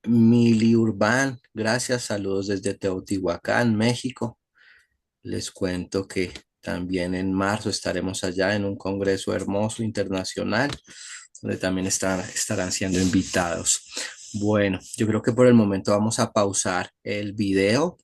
Mili Urbán, gracias. Saludos desde Teotihuacán, México. Les cuento que también en marzo estaremos allá en un congreso hermoso internacional, donde también estarán siendo invitados. Bueno, yo creo que por el momento vamos a pausar el video